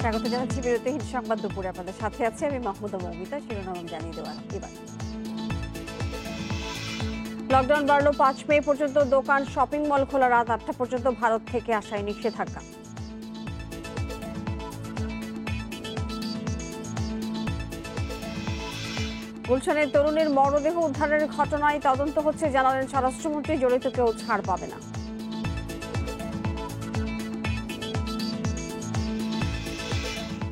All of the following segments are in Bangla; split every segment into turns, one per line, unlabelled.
স্বাগত জানাচ্ছি বিরতিহীন সংবাদ দুপুরে। আপনাদের সাথে আছে আমি মাহমুদা মৌমিতা। শিরোনাম জানিয়ে দেওয়া এবার। লকডাউন বাড়লো 5 মে পর্যন্ত। দোকান, শপিং মল খোলা রাত 8টা পর্যন্ত। ভারত থেকে আসায় নিষেধাজ্ঞা। গুলশানের তরুণীর মরদেহ উদ্ধারের ঘটনায় তদন্ত হচ্ছে, জানালেন স্বরাষ্ট্রমন্ত্রী। জড়িত কেউ ছাড় পাবে না।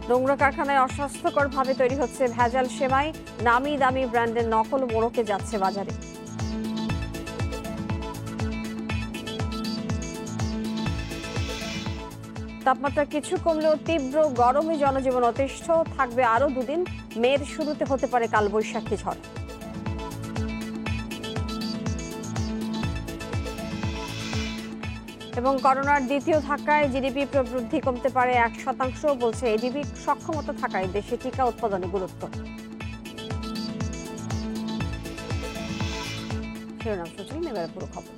নোংরা কারখানায় অস্বাস্থ্যকর ভাবে তৈরি হচ্ছে ভেজাল সেমাই। নামি দামি ব্র্যান্ডের নকল মোড়কে যাচ্ছে বাজারে। তাপমাত্রা কিছু কমলেও তীব্র গরমে জনজীবন অতিষ্ঠ থাকবে আরো দুদিন। মের শুরুতে হতে পারে কালবৈশাখী ঝড়। এবং করোনার দ্বিতীয় ধাক্কায় জিডিপি প্রবৃদ্ধি কমতে পারে 1%, বলছে এডিবি। সক্ষমতা থাকায় দেশে টিকা উৎপাদনে গুরুত্ব। শিরোনাম শুনছিলেন, এবারে পুরো খবর।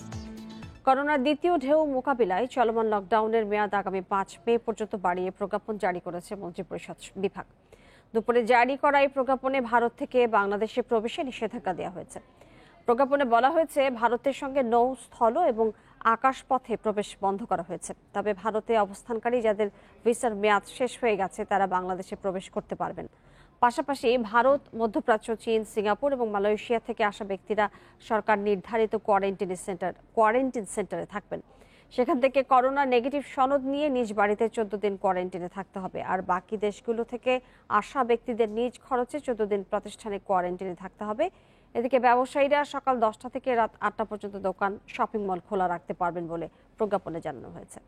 করোনার দ্বিতীয় ঢেউ মোকাবিলায় চলমান লকডাউনের মেয়াদ আগামী 5 মে পর্যন্ত বাড়িয়ে প্রজ্ঞাপন জারি করেছে মন্ত্রিপরিষদ বিভাগ। দুপুরে জারি করা এই প্রজ্ঞাপনে ভারত থেকে বাংলাদেশে প্রবেশে নিষেধাজ্ঞা দেওয়া হয়েছে। প্রজ্ঞাপনে বলা হয়েছে, ভারতের সঙ্গে নৌ, স্থল এবং আকাশপথে প্রবেশ বন্ধ করা হয়েছে। তবে ভারতে অবস্থানকারী যাদের ভিসার মেয়াদ শেষ হয়ে গেছে তারা বাংলাদেশে প্রবেশ করতে পারবেন। পাশাপাশি ভারত, মধ্যপ্রাচ্য, চীন, সিঙ্গাপুর এবং মালয়েশিয়া থেকে আসা ব্যক্তিরা সরকার নির্ধারিত কোয়ারেন্টিন সেন্টারে থাকবেন। সেখান থেকে করোনা নেগেটিভ সনদ নিয়ে নিজ বাড়িতে 14 দিন কোয়ারেন্টিনে থাকতে হবে। আর বাকি দেশগুলো থেকে আসা ব্যক্তিদের নিজ খরচে 14 দিন প্রতিষ্ঠানে কোয়ারেন্টিনে থাকতে হবে। এদিকে ব্যবসায়ীরা সকাল 10টা থেকে রাত 8টা পর্যন্ত দোকান, শপিং মল খোলা রাখতে পারবেন বলে প্রজ্ঞাপনে জানানো হয়েছে।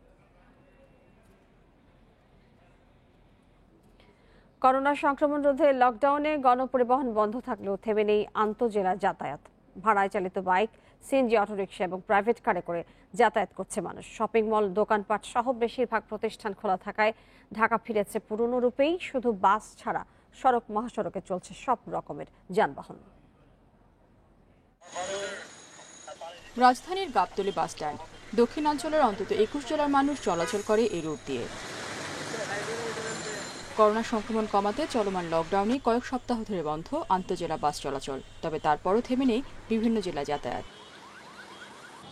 করোনা সংক্রমণ রোধে লকডাউনে গণপরিবহন বন্ধ থাকলেও থেমে নেই আন্তঃজেলা যাতায়াত। ভাড়ায় চালিত বাইক, সিএনজি, অটোরিকশা এবং প্রাইভেট কারে করে যাতায়াত করছে মানুষ। শপিং মল, দোকানপাট সহ বেশিরভাগ প্রতিষ্ঠান খোলা থাকায় ঢাকা ফিরেছে পুরনো রূপেই। শুধু বাস ছাড়া সড়ক মহাসড়কে চলছে সব রকমের যানবাহন।
রাজধানীর গাবতলী বাসস্ট্যান্ড দক্ষিণাঞ্চলের অন্তত 21 জেলার মানুষ চলাচল করে এই রুট দিয়ে। করোনা সংক্রমণ কমাতে চলমান লকডাউনে কয়েক সপ্তাহ ধরে বন্ধ আন্তঃজেলা বাস চলাচল। তবে তারপরও থেমে নেই বিভিন্ন জেলা যাতায়াত।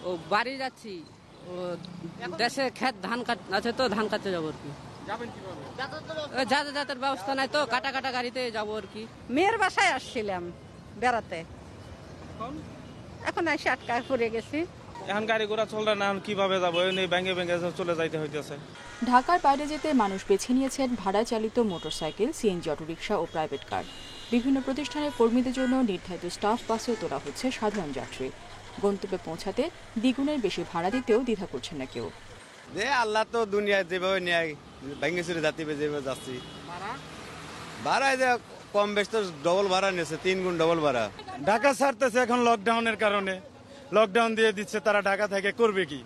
ও বাড়ি যাচ্ছি, ও দেশে ক্ষেত ধান আছে তো ধান কাটতে যাবো আর কি। যাতায়াতের ব্যবস্থা নাই তো, কাটা কাটা গাড়িতে যাবো আর কি।
মেয়ের বাসায় আসছিলাম বেড়াতে, এখন এসে আটকায় পড়ে গেছি।
এখন গাড়ি ঘোড়া চলবে না, কিভাবে যাবো? ব্যাঙ্গে ব্যাঙ্গে চলে যাইতে হইতেছে।
ঢাকার বাইরে যেতে মানুষ বেছে নিয়েছেন ভাড়ায় চালিত মোটরসাইকেল, সিএনজি, অটোরিকশা ও প্রাইভেট কার। বিভিন্ন প্রতিষ্ঠানের কর্মীদের জন্য নির্ধারিত স্টাফ বাসেও তোলা হচ্ছে সাধারণ যাত্রী। গন্তব্যে পৌঁছাতে দ্বিগুণের বেশি ভাড়া দিতেও দ্বিধা করছেন না কেউ।
আল্লাহ তো দুনিয়ায় যেভাবে নেয় ভেঙে চুরে যাত্রী যেভাবে যাচ্ছি, ভাড়া কম বেশ তো ডবল ভাড়া নিয়েছে, 3 গুণ ডবল ভাড়া।
ঢাকা ছাড়তেছে এখন লকডাউনের কারণে, লকডাউন দিয়ে দিচ্ছে, তারা ঢাকা থেকে করবে কি?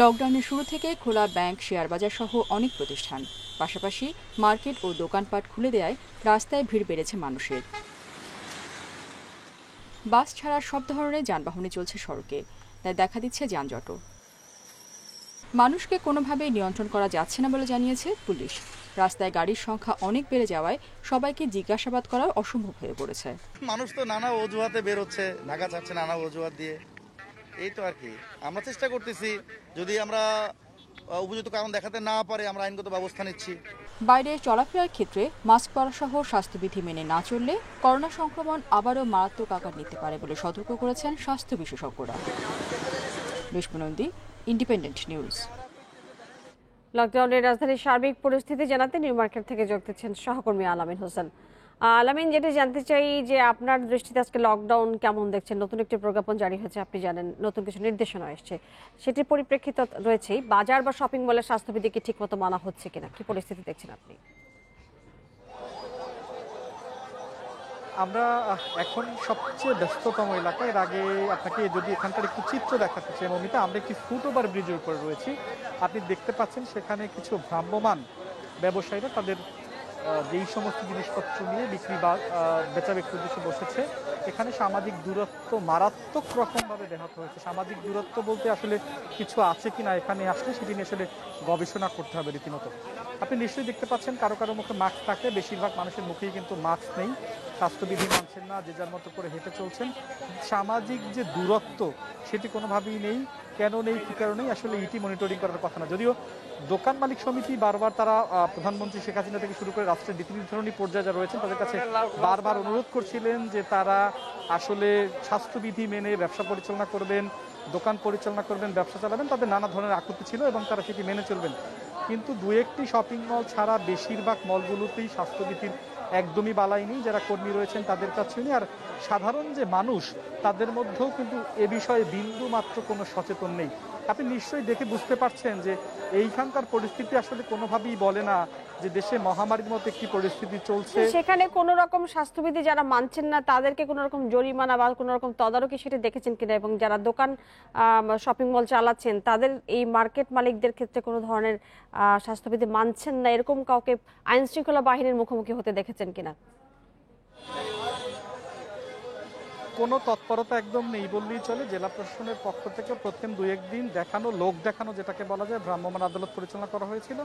লকডাউনের শুরু থেকে খোলা ব্যাংক, শেয়ার বাজার সহ অনেক প্রতিষ্ঠান। পাশাপাশি মার্কেট ও দোকানপাট খুলে দেওয়ায় রাস্তায় ভিড় বেড়েছে মানুষের। বাস ছাড়া সব ধরনের যানবাহনই চলছে সড়কে, তাই দেখা দিচ্ছে যানজটও। মানুষকে কোনোভাবেই নিয়ন্ত্রণ করা যাচ্ছে না বলে জানিয়েছে পুলিশ। রাস্তায় গাড়ির সংখ্যা অনেক বেড়ে যাওয়ায় সবাইকে জিজ্ঞাসাবাদ করা অসম্ভব হয়ে পড়েছে।
মানুষ তো নানা অজুহাতে বেরোচ্ছে, ঢাকা ছাড়ছে নানা অজুহাত দিয়ে। এই তো আর কি, আমরা চেষ্টা করতেছি, যদি আমরা উপযুক্ত কারণ দেখাতে না পারে আমরা আইনগত ব্যবস্থা নিচ্ছি।
বাইরে চলাফেরার ক্ষেত্রে মাস্ক পরা সহ স্বাস্থ্যবিধি মেনে না চললে করোনা সংক্রমণ আবারও মারাত্মক আকার নিতে পারে বলে সতর্ক করেছেন স্বাস্থ্য বিশেষজ্ঞরা। Reshma Nandi, independent news.
লকডাউনের রাজধানীর সার্বিক পরিস্থিতি জানাতে নিউ মার্কেট থেকে যোগ দিচ্ছেন সহকর্মী আলামিন হোসেন। আলামিন, যেটা জানতে চাই যে আপনার দৃষ্টিতে আজকে লকডাউন কেমন দেখছেন? নতুন একটি প্রজ্ঞাপন জারি হয়েছে, আপনি জানেন, নতুন কিছু নির্দেশনা এসছে, সেটির পরিপ্রেক্ষিত রয়েছেই। বাজার বা শপিং মলের স্বাস্থ্যবিধি কি ঠিকমতো মানা হচ্ছে কিনা, কি পরিস্থিতি দেখছেন আপনি?
আমরা এখন সবচেয়ে ব্যস্ততম এলাকা। এর আগে আপনাকে যদি এখানকার একটু চিত্র দেখাতে চাই মমিতা, আমরা একটি ফুটওভার ব্রিজের উপরে রয়েছি। আপনি দেখতে পাচ্ছেন সেখানে কিছু ভ্রাম্যমান ব্যবসায়ীরা তাদের যেই সমস্ত জিনিসপত্র নিয়ে বিক্রি বা বেচা বিক্রির উদ্দেশ্যে বসেছে, এখানে সামাজিক দূরত্ব মারাত্মক রকমভাবে ব্যাহত হয়েছে। সামাজিক দূরত্ব বলতে আসলে কিছু আছে কিনা এখানে আসলে সেটি নিয়ে আসলে গবেষণা করতে হবে রীতিমতো। আপনি নিশ্চয়ই দেখতে পাচ্ছেন কারো কারো মুখে মাস্ক থাকে, বেশিরভাগ মানুষের মুখেই কিন্তু মাস্ক নেই, স্বাস্থ্যবিধি মানছেন না, যে যার মতো করে হেঁটে চলছেন। সামাজিক যে দূরত্ব সেটি কোনোভাবেই নেই। কেন নেই, কী কারণেই আসলে ইটি মনিটরিং করার কথা না। যদিও দোকান মালিক সমিতি বারবার তারা প্রধানমন্ত্রী শেখ হাসিনা থেকে শুরু করে রাষ্ট্রের নীতি নির্ধারণী পর্যায়ে যারা রয়েছেন তাদের কাছে বারবার অনুরোধ করছিলেন যে তারা আসলে স্বাস্থ্যবিধি মেনে ব্যবসা পরিচালনা করবেন, দোকান পরিচালনা করবেন, ব্যবসা চালাবেন। তাদের নানা ধরনের আকুতি ছিল এবং তারা সেটি মেনে চলবেন। কিন্তু দু একটি শপিং মল ছাড়া বেশিরভাগ মলগুলোতেই স্বাস্থ্যবিধির একদমই বালাই নেই। যারা কর্মী রয়েছেন তাদের কাছেও নেই, আর সাধারণ যে মানুষ তাদের মধ্যেও কিন্তু এ বিষয়ে বিন্দু মাত্র কোনো সচেতন নেই। আপনি নিশ্চয়ই দেখে বুঝতে পারছেন যে এইখানকার পরিস্থিতি আসলে কোনোভাবেই বলে না যে দেশে মহামারীর মতো একটি পরিস্থিতি চলছে।
সেখানে কোনো রকম স্বাস্থ্যবিধি যারা মানছেন না তাদেরকে কোনো রকম জরিমানা বা কোনো রকম তদারকি সেটা দেখেছেন কিনা, এবং যারা দোকান শপিং মল চালাচ্ছেন তাদের এই মার্কেট মালিকদের ক্ষেত্রে কোনো ধরনের স্বাস্থ্যবিধি মানছেন না এরকম কাউকে আইন শৃঙ্খলা বাহিনীর মুখোমুখি হতে দেখেছেন কিনা?
কোনো তৎপরতা একদম নেই বললেই চলে। জেলা প্রশাসনের পক্ষ থেকে প্রথম 2-1 দিন দেখানো, লোক দেখানো যেটাকে বলা যায়, ভ্রাম্যমাণ আদালত পরিচালনা করা হয়েছিল।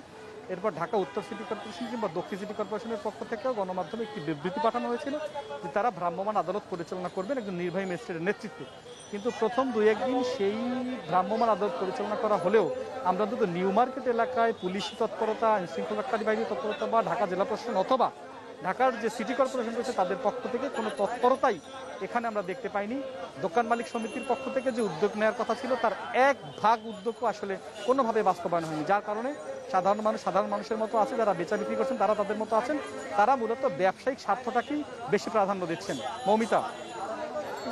এরপর ঢাকা উত্তর সিটি কর্পোরেশন কিংবা দক্ষিণ সিটি কর্পোরেশনের পক্ষ থেকেও গণমাধ্যমে একটি বিবৃতি পাঠানো হয়েছিল যে তারা ভ্রাম্যমাণ আদালত পরিচালনা করবেন একজন নির্বাহী ম্যাজিস্ট্রেটের নেতৃত্বে। কিন্তু প্রথম 2-1 দিন সেই ভ্রাম্যমাণ আদালত পরিচালনা করা হলেও আমরা অন্তত নিউ মার্কেট এলাকায় পুলিশি তৎপরতা, আইনশৃঙ্খলাকারী বাহিনীর তৎপরতা বা ঢাকা জেলা প্রশাসন অথবা ঢাকার যে সিটি কর্পোরেশন রয়েছে তাদের পক্ষ থেকে কোনো তৎপরতাই এখানে আমরা দেখতে পাইনি। দোকান মালিক সমিতির পক্ষ থেকে যে উদ্যোগ নেওয়ার কথা ছিল তার এক ভাগ উদ্যোগও আসলে কোনোভাবে বাস্তবায়ন হয়নি, যার কারণে সাধারণ মানুষের মতো আছে, যারা বেচা বিক্রি করছেন তারা তাদের মতো আছেন, তারা মূলত ব্যবসায়িক স্বার্থটাকেই বেশি প্রাধান্য দিচ্ছেন। মৌমিতা,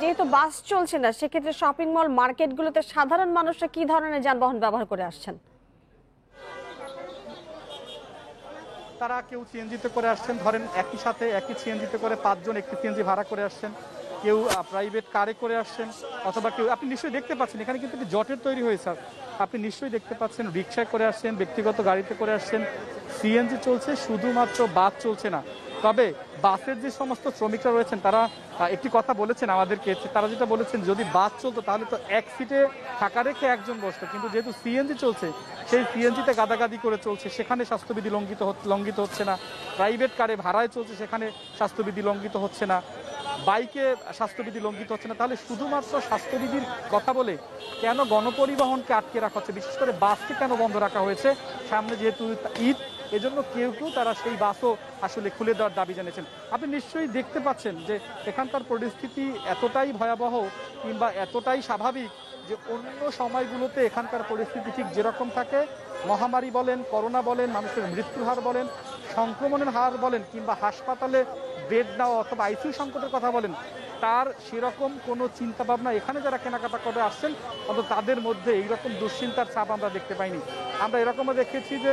যেহেতু বাস চলছে না সেক্ষেত্রে শপিং মল মার্কেটগুলোতে সাধারণ মানুষরা কি ধরনের যানবাহন ব্যবহার করে আসছেন?
তারা কেউ সিএনজিতে করে আসছেন, ধরেন একই সাথে একই সিএনজিতে করে 5 জন একটি সিএনজি ভাড়া করে আসছেন, কেউ প্রাইভেট কারে করে আসছেন, অথবা কেউ, আপনি নিশ্চয়ই দেখতে পাচ্ছেন এখানে কিন্তু একটি জটের তৈরি হয়েছে। আপনি নিশ্চয়ই দেখতে পাচ্ছেন রিক্সায় করে আসছেন, ব্যক্তিগত গাড়িতে করে আসছেন, সিএনজি চলছে, শুধুমাত্র বাস চলছে না। তবে বাসের যে সমস্ত শ্রমিকরা রয়েছেন তারা একটি কথা বলেছেন আমাদেরকে, তারা যেটা বলেছেন যদি বাস চলতো তাহলে তো এক সিটে ফাঁকা রেখে একজন বসতো, কিন্তু যেহেতু সিএনজি চলছে সেই সিএনজিতে গাদাগাদি করে চলছে, সেখানে স্বাস্থ্যবিধি লঙ্ঘিত হচ্ছে না। প্রাইভেট কারে ভাড়ায় চলছে, সেখানে স্বাস্থ্যবিধি লঙ্ঘিত হচ্ছে না। বাইকে স্বাস্থ্যবিধি লঙ্ঘিত হচ্ছে না। তাহলে শুধুমাত্র স্বাস্থ্যবিধির কথা বলে কেন গণপরিবহনকে আটকে রাখা হচ্ছে, বিশেষ করে বাসকে কেন বন্ধ রাখা হয়েছে? সামনে যেহেতু ঈদ, এজন্য কেউ তারা সেই বাসও আসলে খুলে দেওয়ার দাবি জানিয়েছেন। আপনি নিশ্চয়ই দেখতে পাচ্ছেন যে এখানকার পরিস্থিতি এতটাই ভয়াবহ কিংবা এতটাই স্বাভাবিক যে অন্য সময়গুলোতে এখানকার পরিস্থিতি ঠিক যেরকম থাকে, মহামারী বলেন, করোনা বলেন, মানুষের মৃত্যুর হার বলেন, সংক্রমণের হার বলেন, কিংবা হাসপাতালে বেড নেওয়া অথবা আইসিইউ সংকটের কথা বলেন, তার সেরকম কোনো চিন্তাভাবনা এখানে যারা কেনাকাটা করে আসছেন অন্তত তাদের মধ্যে এইরকম দুশ্চিন্তার ছাপ আমরা দেখতে পাইনি। আমরা এরকমও দেখেছি যে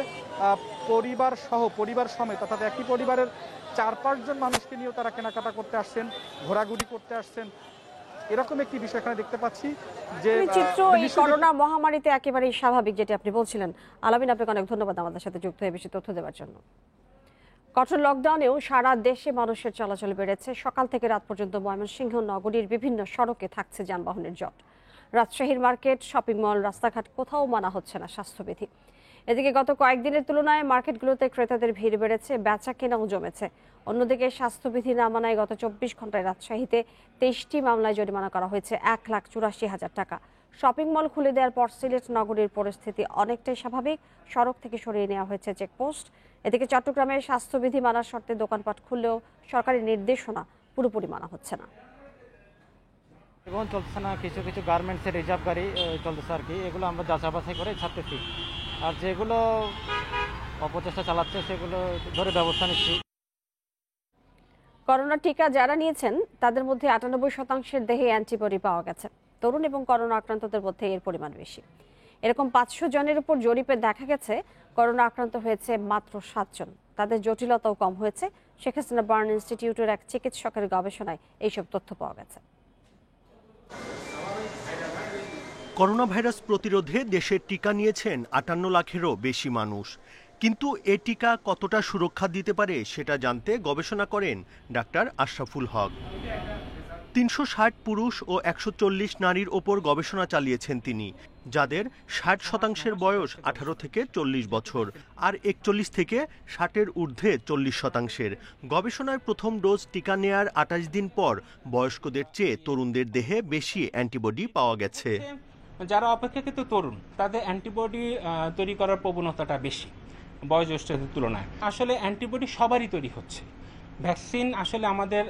পরিবার সমেত অর্থাৎ একই পরিবারের 4-5 জন মানুষকে নিয়েও তারা কেনাকাটা করতে আসছেন, ঘোরাঘুরি করতে আসছেন। এরকম একটি বিষয় এখানে দেখতে পাচ্ছি যে
চিত্র এই করোনা মহামারীতে একেবারেই স্বাভাবিক, যেটি আপনি বলছিলেন। আলামিন, আপনাকে অনেক ধন্যবাদ আমাদের সাথে যুক্ত হয়ে বেশি তথ্য দেওয়ার জন্য। কঠোর লকডাউনেও সারা দেশে মানুষের চলাচল বেড়েছে। সকাল থেকে রাত পর্যন্ত ময়মনসিংহ নগরীর বিভিন্ন সড়কে থাকছে যানবাহনের জট। রাজশাহীর মার্কেট, শপিং মল, রাস্তাঘাট কোথাও মানা হচ্ছে না স্বাস্থ্যবিধি। এদিকে গত কয়েকদিনের তুলনায় মার্কেটগুলোতে ক্রেতাদের ভিড় বেড়েছে, বেচা কেনাও জমেছে। অন্যদিকে স্বাস্থ্যবিধি না মানায় গত 24 ঘন্টায় রাজশাহীতে 23টি মামলায় জরিমানা করা হয়েছে 1,84,000 টাকা। শপিং মল খুলে দেওয়ার পর সিলেট নগরীর পরিস্থিতি অনেকটাই স্বাভাবিক। সড়ক থেকে সরিয়ে নেওয়া হয়েছে চেকপোস্ট। এদিকে চট্টগ্রামে স্বাস্থ্যবিধি মানার শর্তে দোকানপাট খুললেও সরকারি নির্দেশনা পুরোপুরি মানা হচ্ছে না।
এবং চলছে না, কিছু কিছু গার্মেন্টসের রিজার্ভ গাড়ি চলতেছে আর কি, এগুলো আমরা যাচাই বাছাই করে ছাড়তেছি, আর যেগুলো অপচেষ্টা চালাচ্ছে সেগুলো ধরে ব্যবস্থা নিচ্ছি।
করোনা টিকা যারা নিয়েছেন তাদের মধ্যে 98% দেহে অ্যান্টিবডি পাওয়া গেছে। তরুণ এবং করোনা আক্রান্তদের মধ্যে এর পরিমাণ বেশি। এরকম 500 জনের উপর জরিপে দেখা গেছে করোনা আক্রান্ত হয়েছে মাত্র 7 জন। তাদের জটিলতাও কম হয়েছে। শেখ হাসিনা বার্ন ইনস্টিটিউটের এক চিকিৎসকের গবেষণায় এইসব তথ্য পাওয়া গেছে।
করোনা ভাইরাস প্রতিরোধে দেশে টিকা নিয়েছেন 58 লাখেরও বেশি মানুষ। কিন্তু এ টিকা কতটা সুরক্ষা দিতে পারে সেটা জানতে গবেষণা করেন ডাক্তার আশরাফুল হক। 360 পুরুষ ও 140 নারীর ওপর গবেষণা চালিয়েছেন তিনি, যাদের 60% বয়স 18 থেকে 40 বছর আর 41 থেকে 60-এর ঊর্ধ্বে 40%। গবেষণায় প্রথম ডোজ টিকা নেয়ার 28 দিন পর বয়স্কদের চেয়ে তরুণদের দেহে বেশি অ্যান্টিবডি পাওয়া গেছে।
যারা অপেক্ষাকৃত তরুণ তাদের অ্যান্টিবডি তৈরি করার প্রবণতাটা বেশি বয়োজ্যেষ্ঠদের তুলনায়। আসলে অ্যান্টিবডি সবারই তৈরি হচ্ছে। ভ্যাকসিন আসলে আমাদের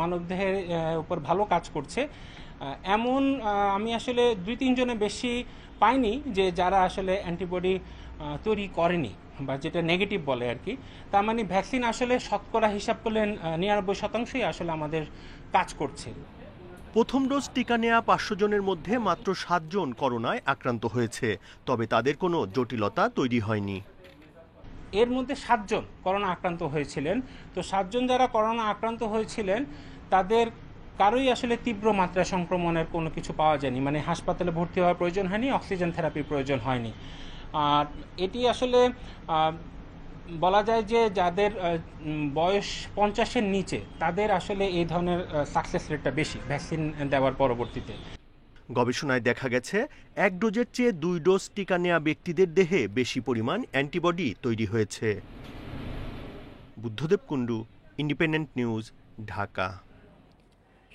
মানবদেহের উপর ভালো কাজ করছে এমন আমি আসলে 2-3 জনে বেশি পাইনি যে যারা আসলে অ্যান্টিবডি তৈরি করেনি বা যেটা নেগেটিভ বলে আর কি। তার মানে ভ্যাকসিন আসলে শতকরা হিসাব করলে 99% আসলে আমাদের কাজ করছে।
প্রথম ডোজ টিকা নেওয়া 500 জনের মধ্যে মাত্র 7 জন করোনায় আক্রান্ত হয়েছে, তবে তাদের কোনো জটিলতা তৈরি হয়নি।
এর মধ্যে 7 জন করোনা আক্রান্ত হয়েছিলেন। তো 7 জন যারা করোনা আক্রান্ত হয়েছিলেন তাদের কারোই আসলে তীব্র মাত্রায় সংক্রমণের কোনো কিছু পাওয়া যায়নি, মানে হাসপাতালে ভর্তি হওয়ার প্রয়োজন হয়নি, অক্সিজেন থেরাপির প্রয়োজন হয়নি। আর এটি আসলে বলা যায় যে যাদের বয়স 50-এর নিচে তাদের আসলে এই ধরনের সাকসেস রেটটা বেশি ভ্যাকসিন দেওয়ার পরবর্তীতে।
গবেষণায় দেখা গেছে 1 ডোজের চেয়ে 2 ডোজ টিকা নেওয়া ব্যক্তিদের দেহে বেশি পরিমাণ অ্যান্টিবডি তৈরি হয়েছে। Buddhadeb Kundu, independent News, Dhaka.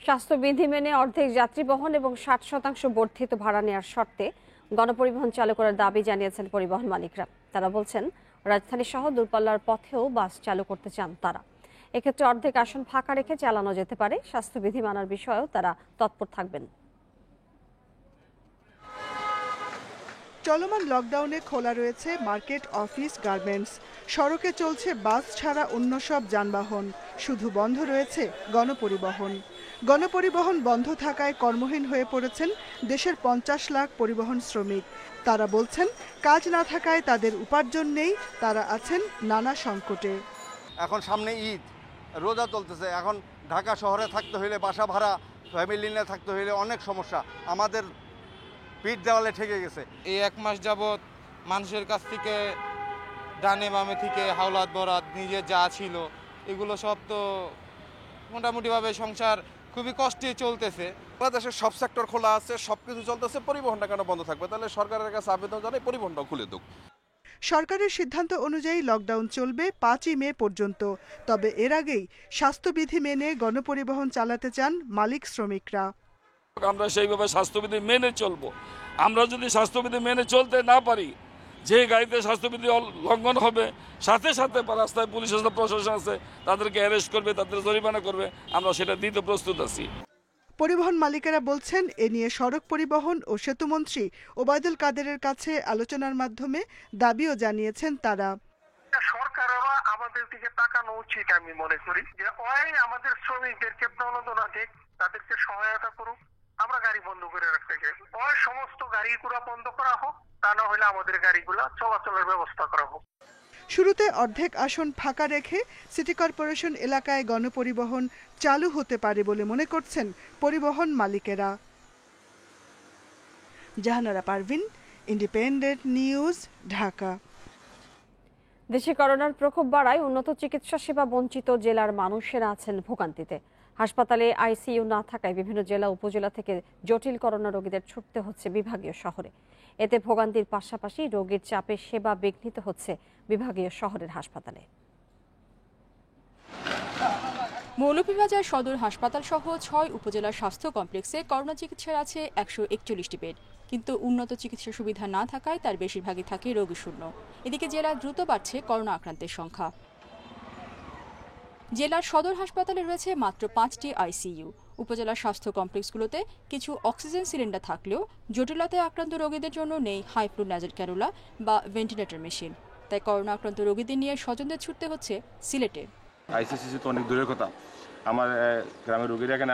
স্বাস্থ্যবিধি মেনে অর্ধেক যাত্রী বহন এবং 60% বর্ধিত ভাড়া নেওয়ার শর্তে গণপরিবহন চালু করার দাবি জানিয়েছেন পরিবহন মালিকরা। তারা বলছেন রাজধানী সহ দূরপাল্লার পথেও বাস চালু করতে চান তারা। এক্ষেত্রে অর্ধেক আসন ফাঁকা রেখে চালানো যেতে পারে। স্বাস্থ্যবিধি মানার বিষয়েও তারা তৎপর থাকবেন।
চলমান লকডাউনে খোলা রয়েছে মার্কেট, অফিস, গার্মেন্টস। সড়কে চলছে বাস ছাড়া অন্য সব যানবাহন, শুধু বন্ধ রয়েছে গণপরিবহন। গণপরিবহন বন্ধ থাকায় কর্মহীন হয়ে পড়েছেন দেশের 50 লাখ পরিবহন শ্রমিক। তারা বলছেন কাজ না থাকায় তাদের উপার্জন নেই, তারা আছেন নানা সংকটে।
এখন সামনে ঈদ, রোজা চলতেছে, এখন ঢাকা শহরে থাকতে হইলে বাসা ভাড়া, ফ্যামিলি নিয়ে থাকতে হইলে অনেক সমস্যা। আমাদের পিঠ দেওয়ালে ঠেকে গেছে।
এই 1 মাস যাবৎ মানুষের কাছ থেকে ডানে বামে থেকে হাওলাত বরাত নিজে যা ছিল এগুলো সব তো মোটামুটিভাবে সংসার খুবই কষ্টে চলতেছে।
বাংলাদেশের সব সেক্টর খোলা আছে, সবকিছু চলতেছে, পরিবহনটা কেন বন্ধ থাকবে? তাহলে সরকারের কাছে আবেদন জানাই পরিবহনটা খুলে দিক।
সরকারের সিদ্ধান্ত অনুযায়ী লকডাউন চলবে 5ই মে পর্যন্ত। তবে এর আগেই স্বাস্থ্যবিধি মেনে গণপরিবহন চালাতে চান মালিক শ্রমিকরা।
আমরা সেইভাবে স্বাস্থ্যবিধি মেনে চলবো। আমরা যদি স্বাস্থ্যবিধি মেনে চলতে না পারি, যে গাড়িতে স্বাস্থ্যবিধি লঙ্ঘন হবে সাথে সাথে রাস্তায় পুলিশ আছে, প্রশাসন আছে, তাদেরকে অ্যারেস্ট করবে, তাদের জরিমানা করবে। আমরা সেটা দিতে প্রস্তুত আছি।
পরিবহন মালিকেরা বলছেন এ নিয়ে সড়ক পরিবহন ও সেতুমন্ত্রী ওবায়দুল কাদেরের কাছে আলোচনার মাধ্যমে দাবিও জানিয়েছেন তারা।
সরকারেরও আমাদের দিকে তাকানো উচিত, আমি মনে করি যে আমাদের শ্রমিকদেরকে প্রণোদনা দিক, তাদেরকে সহায়তা করুক, আমরা গাড়ি বন্ধ করে রাখতে চাই। সমস্ত গাড়িগুলো বন্ধ করা হোক, তা না হলে আমাদের গাড়িগুলো চলাচলের ব্যবস্থা করা হোক।
শুরুতে অর্ধেক আসন ফাঁকা রেখে সিটি কর্পোরেশন এলাকায় গণপরিবহন চালু হতে পারে বলে মনে করছেন পরিবহন মালিকেরা। Jahanara Parvin, Independent News, Dhaka.
দেশে করোনার প্রকোপ বাড়ায় উন্নত চিকিৎসা সেবা বঞ্চিত জেলার মানুষেরা আছেন ভোগান্তিতে। হাসপাতালে আইসিইউ না থাকায় বিভিন্ন জেলা উপজেলা থেকে জটিল করোনা রোগীদের ছুটতে হচ্ছে বিভাগীয় শহরে। এতে ভোগান্তির পাশাপাশি রোগীর চাপে সেবা বিঘ্নিত হচ্ছে বিভাগীয় শহরের হাসপাতালে।
মৌলভীবাজার সদর হাসপাতাল সহ 6 উপজেলার স্বাস্থ্য কমপ্লেক্সে করোনা চিকিৎসার আছে 141টি বেড, কিন্তু উন্নত চিকিৎসা সুবিধা না থাকায় তার বেশিরভাগই থাকে রোগী শূন্য। এদিকে জেলায় দ্রুত বাড়ছে করোনা আক্রান্তের সংখ্যা। জেলার সদর হাসপাতালে রয়েছে মাত্র 5টি আইসিইউ। উপজেলার স্বাস্থ্য কমপ্লেক্সগুলোতে কিছু অক্সিজেন সিলিন্ডার থাকলেও জটিলতায় আক্রান্ত রোগীদের জন্য নেই হাই ফ্লো নাজেল ক্যানুলা বা ভেন্টিলেটর মেশিন। তাই করোনা আক্রান্ত রোগীদের নিয়ে স্বজনদের ছুটতে হচ্ছে সিলেটে।
আইসিসি তো অনেক দূরের কথা, আমার গ্রামের রোগীরা এখানে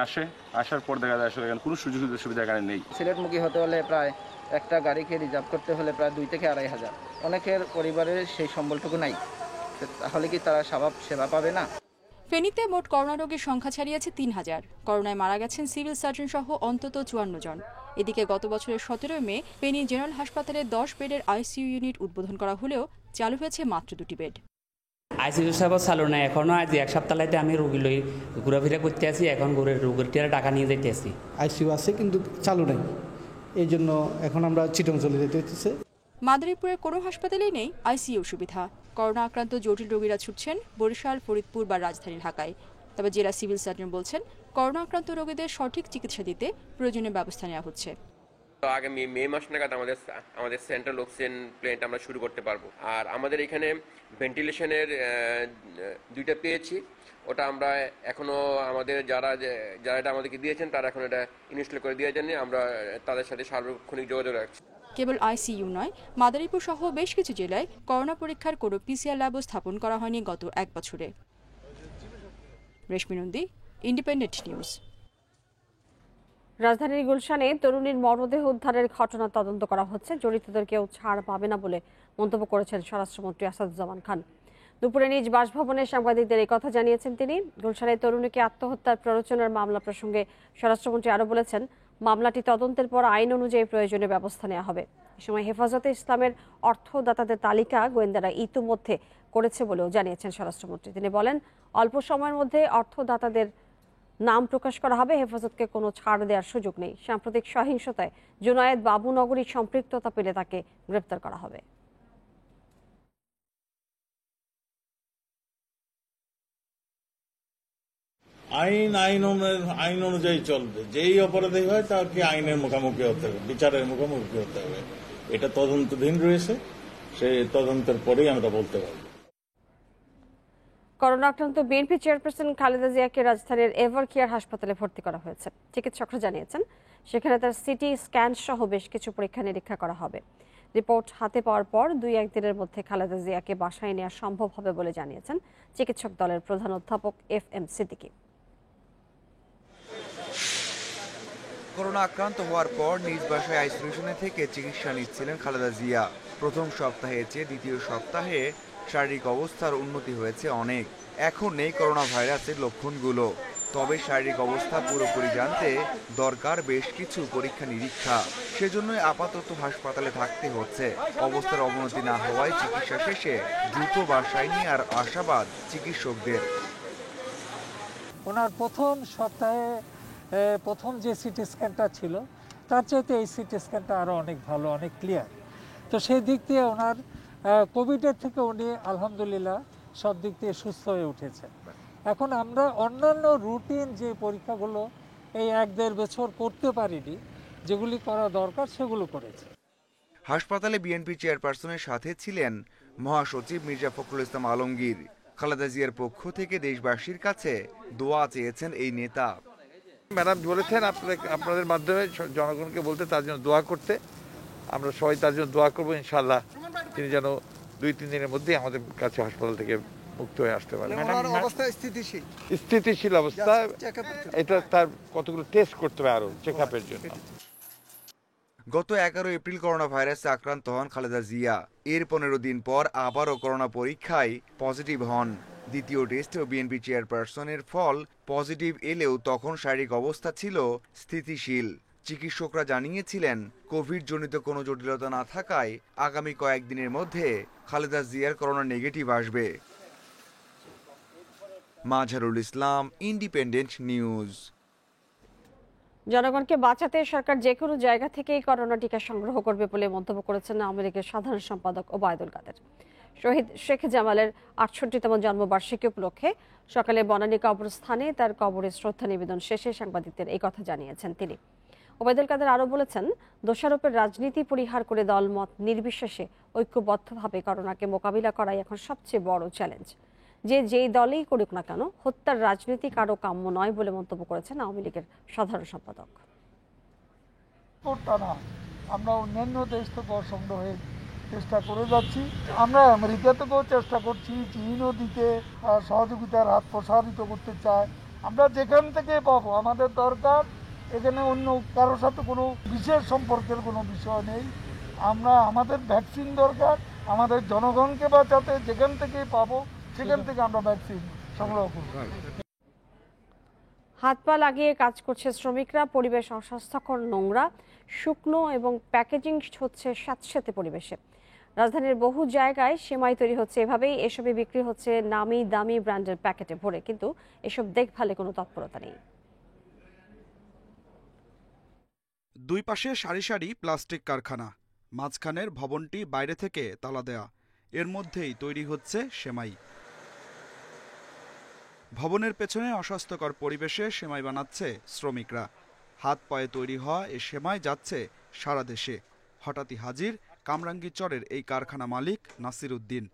আসার পর দেখা যায় আসলে এখানে কোনো সুযোগ সুবিধা এখানে নেই।
সিলেটমুখী হতে হলে প্রায় একটা গাড়িকে রিজার্ভ করতে হলে প্রায় 2 থেকে 2.5 হাজার। অনেকের পরিবারের সেই সম্বলটুকু নাই, তাহলে কি তারা সেবা পাবে না?
ফেনীতে মোট করোনা রোগীর সংখ্যা ছাড়িয়েছে ৩,০০০। করোনায় মারা গেছেন সিভিল সার্জন সহ অন্তত ৫৪ জন। এদিকে গত বছরের ১৭ মে ফেনী জেনারেল হাসপাতালে ১০ বেডের আইসিইউ ইউনিট উদ্বোধন করা হলেও চালু হয়েছে মাত্র 2টি বেড।
আইসিইউ সেবা চালু নাই এখনো। আজ এক সপ্তাহতে আমি রোগী লই ঘোরাফেরা করতে আসি, এখন রোগীর টাকা নিয়ে যেতে আসি।
আইসিইউ আছে কিন্তু চালু নাই, এই জন্য এখন আমরা চিটং চলে যেতে হচ্ছে।
মাদারীপুরের কোনো হাসপাতালেই নেই আইসিইউ সুবিধা। করোনা আক্রান্ত জটিল রোগীরা ছুটছেন বরিশাল, ফরিদপুর বা রাজধানী ঢাকায়। তবে জেলা সিভিল সার্জন বলছেন, করোনা আক্রান্ত রোগীদের সঠিক চিকিৎসা দিতে প্রয়োজনীয় ব্যবস্থা নেওয়া হচ্ছে।
আগামী মে মাস নাগাদ আমাদের সেন্ট্রাল অক্সিজেন প্ল্যান্ট আমরা শুরু করতে পারবো। আর আমাদের এখানে ভেন্টিলেশনের 2টা পেয়েছি, ওটা আমরা এখনো আমাদের যারা এটা আমাদেরকে দিয়েছেন তারা এখন এটা ইনস্টল করে দিয়ে যাননি। আমরা তাদের সাথে সার্বক্ষণিক যোগাযোগ রাখছি।
কেবল আইসিইউ নয়, মাদারীপুর সহ বেশ কিছু জেলায় করোনা পরীক্ষার কোনো পিসিআর ল্যাবও স্থাপন করা হয়নি গত 1 বছরে। রেশমি নন্দী, ইন্ডিপেন্ডেন্ট নিউজ।
রাজধানীর গুলশানে তরুণীর মরদেহ উদ্ধারের ঘটনা তদন্ত করা হচ্ছে। জড়িতদের কেউ ছাড় পাবে না বলে মন্তব্য করেছেন স্বরাষ্ট্রমন্ত্রী আসাদুজ্জামান খান। দুপুরে নিজ বাসভবনে সাংবাদিকদের এই কথা জানিয়েছেন তিনি। গুলশানের তরুণীকে আত্মহত্যার প্ররোচনার মামলা প্রসঙ্গে স্বরাষ্ট্রমন্ত্রী আরও বলেছেন, মামলাটি তদন্তের পর আইন অনুযায়ী প্রয়োজনীয় ব্যবস্থা নেওয়া হবে। এ সময় হেফাজতে ইসলামের অর্থদাতাদের তালিকা গোয়েন্দারা ইতিমধ্যে করেছে বলেও জানিয়েছেন স্বরাষ্ট্রমন্ত্রী। তিনি বলেন, অল্প সময়ের মধ্যে অর্থদাতাদের নাম প্রকাশ করা হবে। হেফাজতকে কোনো ছাড় দেওয়ার সুযোগ নেই। সাম্প্রতিক সহিংসতায় জুনায়েদ বাবুনগরীর সম্পৃক্ততা পেলে তাকে গ্রেপ্তার করা হবে।
আইন অনুযায়ী চলবে। যেই অপরাধী হয় তাকে আইনের মুখোমুখি হতে হবে, বিচারের মুখোমুখি হতে হবে। এটা তদন্তাধীন রয়েছে, সেই তদন্তের পরেই আমরা বলতে পারবো।
করোনা আক্রান্ত বিএনপি চেয়ারপারসন খালেদা জিয়াকে রাজধানীর এভার কেয়ার হাসপাতালে ভর্তি করা হয়েছে। চিকিৎসকরা জানিয়েছেন, সেখানে তার সিটি স্ক্যান সহ বেশ কিছু পরীক্ষা নিরীক্ষা করা হবে। রিপোর্ট হাতে পাওয়ার পর 2-1 দিনের মধ্যে খালেদা জিয়াকে বাসায় নেওয়া সম্ভব হবে বলে জানিয়েছেন চিকিৎসক দলের প্রধান অধ্যাপক FM সিদ্দিকী।
করোনা আক্রান্ত হওয়ার পর নিজ বাসায় আইসোলেশনে থেকে চিকিৎসা নিচ্ছিলেন খালেদা জিয়া। প্রথম সপ্তাহের চেয়ে দ্বিতীয় সপ্তাহে শারীরিক অবস্থার উন্নতি হয়েছে অনেক। এখন নেই করোনা ভাইরাসের লক্ষণগুলো, তবে শারীরিক অবস্থা পুরোপুরি জানতে দরকার বেশ কিছু পরীক্ষা নিরীক্ষা। সেজন্যই আপাতত হাসপাতালে থাকতে হচ্ছে। অবস্থার অবনতি না হওয়ায় চিকিৎসা শেষে দ্রুত বাসায় নেওয়ার আশাবাদ চিকিৎসকদের।
ওনার প্রথম সপ্তাহে প্রথম যে সিটি স্ক্যানটা ছিল তার চাইতে এই সিটি স্ক্যানটা আরও অনেক ভালো, অনেক ক্লিয়ার। তো সেই দিক দিয়ে ওনার কোভিডের থেকে উনি আলহামদুলিল্লাহ সব দিক দিয়ে সুস্থ হয়ে উঠেছে। এখন আমরা অন্যান্য রুটিন যে পরীক্ষাগুলো এই 1-1.5 বছর করতে পারিনি, যেগুলি করা দরকার সেগুলো করেছে।
হাসপাতালে বিএনপি চেয়ারপারসনের সাথে ছিলেন মহাসচিব মির্জা ফখরুল ইসলাম আলমগীর। খালেদা জিয়ার পক্ষ থেকে দেশবাসীর কাছে দোয়া চেয়েছেন এই নেতা।
ম্যাডাম বলেছেন আপনাদের মাধ্যমে জনগণকে বলতে তার জন্য দোয়া করতে। আমরা সবাই তার জন্য দোয়া করবো ইনশাআল্লাহ, তিনি যেন 2-3 দিনের মধ্যে আমাদের কাছে হাসপাতাল থেকে মুক্ত হয়ে আসতে পারে। স্থিতিশীল অবস্থা, এটা তার কতগুলো টেস্ট করতে হবে আরো চেকআপের জন্য।
গত 11 এপ্রিল করোনা ভাইরাসে আক্রান্ত হন খালেদা জিয়া। এর 15 দিন পর আবারও করোনা পরীক্ষায় পজিটিভ হন। দ্বিতীয় টেস্টেও বিএনপি চেয়ারপারসনের ফল পজিটিভ এলেও তখন শারীরিক অবস্থা ছিল স্থিতিশীল। চিকিৎসকরা জানিয়েছিলেন, কোভিড জনিত কোনো জটিলতা না থাকায় আগামী কয়েকদিনের মধ্যে খালেদা জিয়ার করোনা নেগেটিভ আসবে। Mazharul Islam, independent news.
জনগণকে বাঁচাতে সরকার যে কোনো জায়গা থেকেই করোনা টিকা সংগ্রহ করবে বলে মন্তব্য করেছেন আওয়ামী লীগের সাধারণ সম্পাদক ওবায়দুল কাদের। শহীদ শেখ জামালের 68তম জন্মবার্ষিকী উপলক্ষে সকালে বনানী কবরস্থানে তার কবরে শ্রদ্ধা নিবেদন শেষে সাংবাদিকদের এই কথা জানিয়েছেন তিনি। ওবায়দুল কাদের আরও বলেছেন, দোষারোপের রাজনীতি পরিহার করে দলমত নির্বিশেষে ঐক্যবদ্ধভাবে করোনাকে মোকাবিলা করাই এখন সবচেয়ে বড় চ্যালেঞ্জ। যেই দলেই করুক না কেন, হত্যার রাজনীতি কারো কাম্য নয় বলে মন্তব্য করেছেন আওয়ামী লীগের সাধারণ সম্পাদক।
আমরা অন্যান্য দেশ থেকে সংগ্রহের চেষ্টা করে যাচ্ছি। আমরা আমেরিকা থেকেও চেষ্টা করছি, চীনও দিতে সহযোগিতার হাত প্রসারিত করতে চায়। আমরা যেখান থেকে পাবো, আমাদের দরকার এখানে অন্য কারোর সাথে কোনো বিশেষ সম্পর্কের কোনো বিষয় নেই। আমাদের ভ্যাকসিন দরকার, আমাদের জনগণকে বাঁচাতে যেখান থেকে পাবো সেখান থেকে আমরা ভ্যাকসিন সংরক্ষণ করে।
হাত পা লাগিয়ে কাজ করছে শ্রমিকরা, পরিবেশ অস্বাস্থ্যকর, নোংরা, শুকনো এবং প্যাকেজিং হচ্ছে স্যাঁতসেঁতে পরিবেশে। রাজধানীর বহু জায়গায় সেমাই তৈরি হচ্ছে এভাবেই, এসবে বিক্রি হচ্ছে নামি দামি ব্র্যান্ডের প্যাকেটে ভরে, কিন্তু এসব দেখভালে কোনো তৎপরতা নেই।
দুই পাশে সারি সারি প্লাস্টিক কারখানা, মাঝখানের ভবনটি বাইরে থেকে তালা দেয়া, এর মধ্যেই তৈরি হচ্ছে সেমাই। ভবনের পেছনে অস্বাস্থ্যকর পরিবেশে সেমাই বানাচ্ছে শ্রমিকরা। হাত পায়ে তৈরি হওয়া এ সেমাই যাচ্ছে সারা দেশে। হঠাৎই হাজির কামরাঙ্গীরচরের এই কারখানা মালিক নাসির উদ্দিন।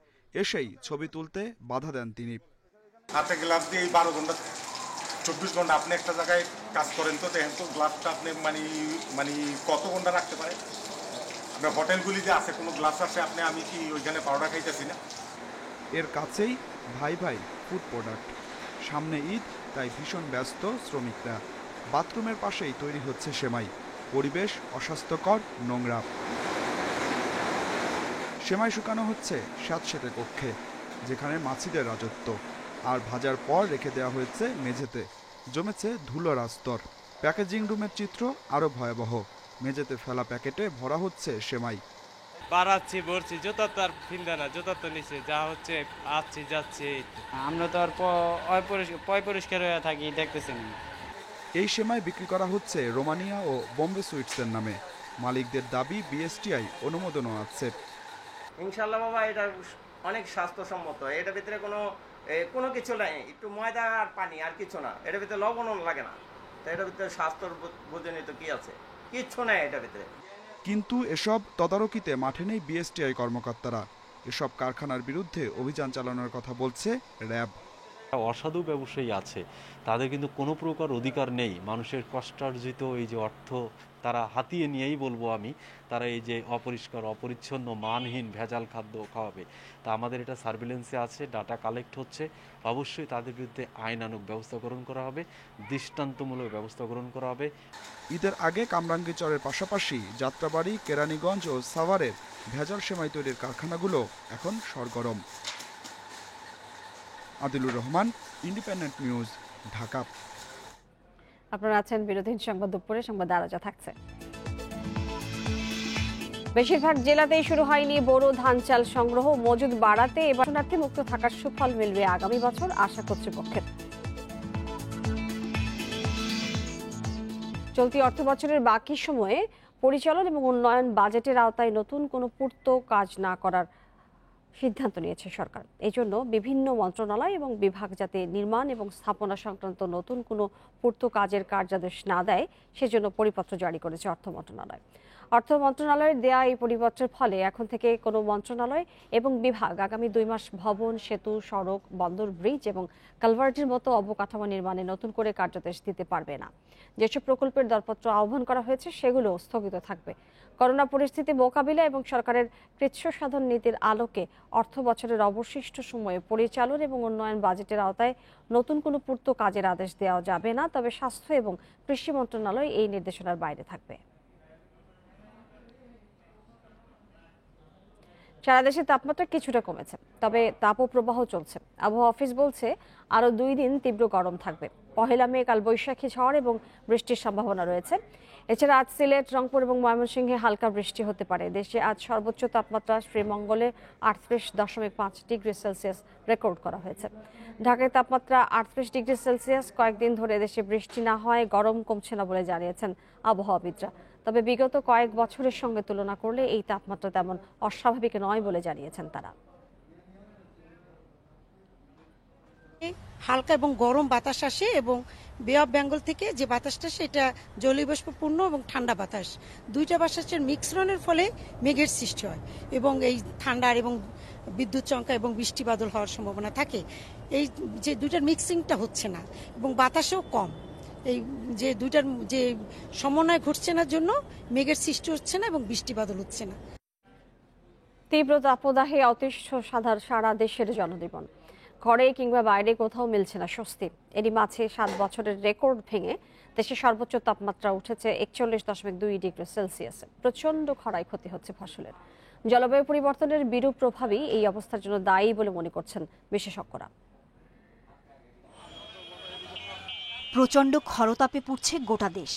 এসেই ছবি তুলতে বাধা দেন তিনি।
হাতে গ্লাভ দিয়ে 12 ঘন্টা 24 ঘন্টা আপনি একটা জায়গায় কাজ করেন, তো দেখেন তো গ্লাভটা আপনি মানে কত ঘন্টা রাখতে পারে? আপনার হোটেলগুলিতে আছে কোনো গ্লাস আছে, আমি কি ওইখানে পাউডার খাইতেছি না?
এর কাছেই ভাই ভাই ফুড প্রোডাক্ট। সামনে ঈদ, তাই ভীষণ ব্যস্ত শ্রমিকরা। বাথরুমের পাশেই তৈরি হচ্ছে সেমাই, পরিবেশ অস্বাস্থ্যকর, নোংরা। সেমাই শুকানো হচ্ছে স্যাঁতসেঁতে কক্ষে, যেখানে মাছিদের রাজত্ব, আর ভাজার পর রেখে দেওয়া হয়েছে মেঝেতে, জমেছে ধুলোর আস্তর। প্যাকেজিং রুমের চিত্র আরো ভয়াবহ, মেঝেতে ফেলা প্যাকেটে ভরা হচ্ছে সেমাই।
বাড়াচ্ছি ভরছি, জুতা তো আর ফিলবে না, জুতা তো নিচে যা হচ্ছে আসছি যাচ্ছি। আমরা তো আর পয় পরিষ্কার হয়ে থাকি, দেখতেছেন।
এই সেমাই বিক্রি করা হচ্ছে রোমানিয়া ও বোম্বে সুইটসের নামে। মালিকদের দাবি বিএসটিআই অনুমোদনও আছে।
ইনশাল্লাহ বাবা, এটা অনেক স্বাস্থ্যসম্মত। এটার ভিতরে কোনো কিছু নাই, একটু ময়দা আর পানি, আর কিছু না। এটার ভিতরে লবণও লাগে না, তো এটার ভিতরে স্বাস্থ্যর বোঝেনি তো কি আছে, কিচ্ছু নাই এটার ভিতরে।
কিন্তু এসব তদারকিতে মাঠে নেই বিএসটিআই কর্মকর্তারা। এসব কারখানার বিরুদ্ধে অভিযান চালানোর কথা বলছে র্যাব।
অসাধু ব্যবসায়ী আছে, তাদের কিন্তু কোনো প্রকার অধিকার নেই মানুষের কষ্টার্জিত এই যে অর্থ তারা হাতিয়ে নিয়েই বলবো আমি, তারা এই যে অপরিষ্কার, অপরিচ্ছন্ন, মানহীন ভেজাল খাদ্য খাওয়াবে। তা আমাদের এটা সার্ভিলেন্সে আছে, ডাটা কালেক্ট হচ্ছে। অবশ্যই তাদের বিরুদ্ধে আইনানুগ ব্যবস্থা গ্রহণ করা হবে, দৃষ্টান্তমূলক ব্যবস্থা গ্রহণ করা হবে।
ঈদের আগে কামরাঙ্গীরচরের পাশাপাশি যাত্রাবাড়ি, কেরানীগঞ্জ ও সাভারের ভেজাল সেমাই তৈরির কারখানাগুলো এখন সরগরম। Adilur Rahman, Independent News, Dhaka.
আপনারা আছেন বিরোধীন সংবাদ দুপুরে, সংবাদ আরো যা থাকছে। বেশিরভাগ জেলাতেই শুরু হয়নি বোরো ধান চাল সংগ্রহ, মজুদ বাড়াতে এবার শরণার্থী মুক্ত থাকার সুফল মিলবে আগামী বছর, আশা কর্তৃপক্ষের। চলতি অর্থ বছরের বাকি সময়ে পরিচালন এবং উন্নয়ন বাজেটের আওতায় নতুন কোনো পূর্ত কাজ না করার সিদ্ধান্ত নিয়েছে সরকার। এই জন্য বিভিন্ন মন্ত্রণালয় এবং বিভাগ যাতে নির্মাণ এবং স্থাপনা সংক্রান্ত নতুন কোনো পূর্ত কাজের কার্যাদেশ না দেয়, সেজন্য পরিপত্র জারি করেছে অর্থ মন্ত্রণালয়। অর্থ মন্ত্রণালয়ের দেয়া এই পরিপত্রের ফলে এখন থেকে কোনো মন্ত্রণালয় এবং বিভাগ আগামী 2 মাস ভবন, সেতু, সড়ক, বন্দর, ব্রিজ এবং কালভার্টের মতো অবকাঠামো নির্মাণে নতুন করে কার্যাদেশ দিতে পারবে না। যেসব প্রকল্পের দরপত্র আহ্বান করা হয়েছে সেগুলো স্থগিত থাকবে। করোনা পরিস্থিতি মোকাবিলা এবং সরকারের কৃচ্ছ সাধন নীতির আলোকে অর্থ বছরের অবশিষ্ট সময়ে পরিচালন এবং উন্নয়ন বাজেটের আওতায় নতুন কোনো পূর্ত কাজের আদেশ দেওয়া যাবে না, তবে স্বাস্থ্য এবং কৃষি মন্ত্রণালয় এই নির্দেশনার বাইরে থাকবে। সারা দেশে তাপমাত্রা কিছুটা কমেছে, তবে তাপপ্রবাহ চলছে। আবহাওয়া অফিস বলছে আরো 2 দিন তীব্র গরম থাকবে। 1 মে কালবৈশাখী ঝড় এবং বৃষ্টির সম্ভাবনা রয়েছে। এছাড়া আজ সিলেট, রংপুর এবং ময়মনসিংহে হালকা বৃষ্টি হতে পারে। দেশে আজ সর্বোচ্চ তাপমাত্রা শ্রীমঙ্গলে 38.5 ডিগ্রি সেলসিয়াস রেকর্ড করা হয়েছে। ঢাকায় তাপমাত্রা 38 ডিগ্রি সেলসিয়াস। কয়েকদিন ধরে দেশে বৃষ্টি না হয় গরম কমছে না বলে জানিয়েছেন আবহাওয়াবিদরা। তবে বিগত কয়েক বছরের সঙ্গে তুলনা করলে এই তাপমাত্রা তেমন অস্বাভাবিক নয় বলে জানিয়েছেন তারা।
হালকা এবং গরম বাতাস আসে এবং বে অফ বেঙ্গল থেকে যে বাতাসটা সেটা জলীয়বাষ্পপূর্ণ এবং ঠান্ডা বাতাস, দুইটা বাতাসের মিশ্রণের ফলে মেঘের সৃষ্টি হয় এবং এই ঠান্ডা এবং বিদ্যুৎ চমকা এবং বৃষ্টি বাদল হওয়ার সম্ভাবনা থাকে। এই যে দুইটার মিক্সিংটা হচ্ছে না এবং বাতাসেও কম, এই যে দুইটার যে সমন্বয় ঘটছে না জন্য মেঘের সৃষ্টি হচ্ছে না এবং বৃষ্টি বাদল হচ্ছে না।
তীব্র তাপদাহে অতিষ্ঠ সারা দেশের জনজীবন। ঘরে কিংবা বাইরে কোথাও মিলছে না স্বস্তি। এরই মাঝে 7 বছরের রেকর্ড ভেঙে দেশের সর্বোচ্চ তাপমাত্রা উঠেছে 41.2 ডিগ্রি সেলসিয়াসে। প্রচন্ড খরায় ক্ষতি হচ্ছে ফসলের। জলবায়ু পরিবর্তনের বিরূপ প্রভাবই এই অবস্থার জন্য দায়ী বলে মনে করছেন বিশেষজ্ঞরা।
প্রচণ্ড খরতাপে পুড়ছে গোটা দেশ।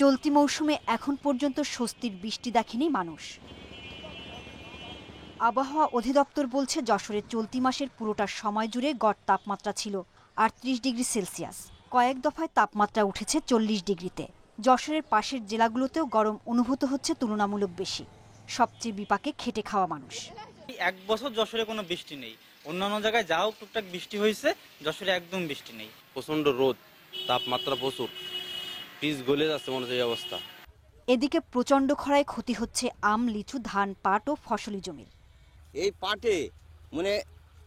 চলতি মৌসুমে এখন পর্যন্ত স্বস্তির বৃষ্টি দেখেনি মানুষ। আবহাওয়া অধিদপ্তর বলছে যশোরের চলতি মাসের পুরোটা সময় জুড়ে গড় তাপমাত্রা ছিল 38 ডিগ্রি সেলসিয়াস। কয়েক দফায় তাপমাত্রা উঠেছে 40 ডিগ্রিতে। যশোরের পাশের জেলাগুলোতেও গরম অনুভূত হচ্ছে তুলনামূলক বেশি। সবচেয়ে বিপাকে খেটে খাওয়া মানুষ।
এক বছর যশোরে কোনো বৃষ্টি নেই, অন্যান্য জায়গায় যাও টুকটাক বৃষ্টি হয়েছে, যশোরে একদম বৃষ্টি নেই।
প্রচন্ড রোদ, তাপমাত্রা প্রচুর, বীজ গলে যাচ্ছে মনে হচ্ছে এই অবস্থা।
এদিকে প্রচণ্ড খরায় ক্ষতি হচ্ছে আম, লিচু, ধান, পাট ও ফসলি জমির।
এই পাটে মানে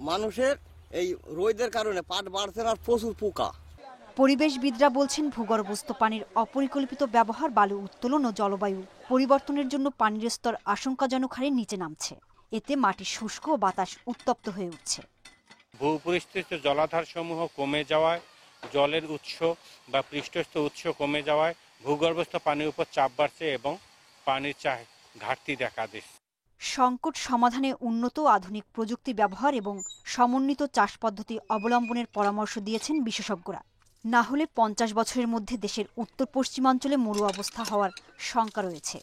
মানুষের এই রোদের কারণে পাট বাড়ছে আর প্রচুর পোকা।
পরিবেশবিদরা বলছেন ভূগর্ভস্থ পানির অপরিকল্পিত ব্যবহার, বালু উত্তোলন ও জলবায়ু পরিবর্তনের জন্য পানির স্তর আশঙ্কাজনক হারে নিচে নামছে। এতে মাটি শুষ্ক ও বাতাস উত্তপ্ত হয়ে উঠছে।
ভূপরিস্থিত জলাধার সমূহ কমে যাওয়ায়, জলের উৎস বা পৃষ্ঠস্থ উৎস কমে যাওয়ায় ভূগর্ভস্থ পানির উপর চাপ বাড়ছে এবং পানির ঘাটতি দেখা দিচ্ছে।
সংকট সমাধানে উন্নত আধুনিক প্রযুক্তি ব্যবহার এবং সমন্বিত চাষ পদ্ধতি অবলম্বনের পরামর্শ দিয়েছেন বিশেষজ্ঞরা। না হলে 50 বছরের মধ্যে দেশের উত্তর পশ্চিমাঞ্চলে মরু অবস্থা হওয়ার শঙ্কা রয়েছে।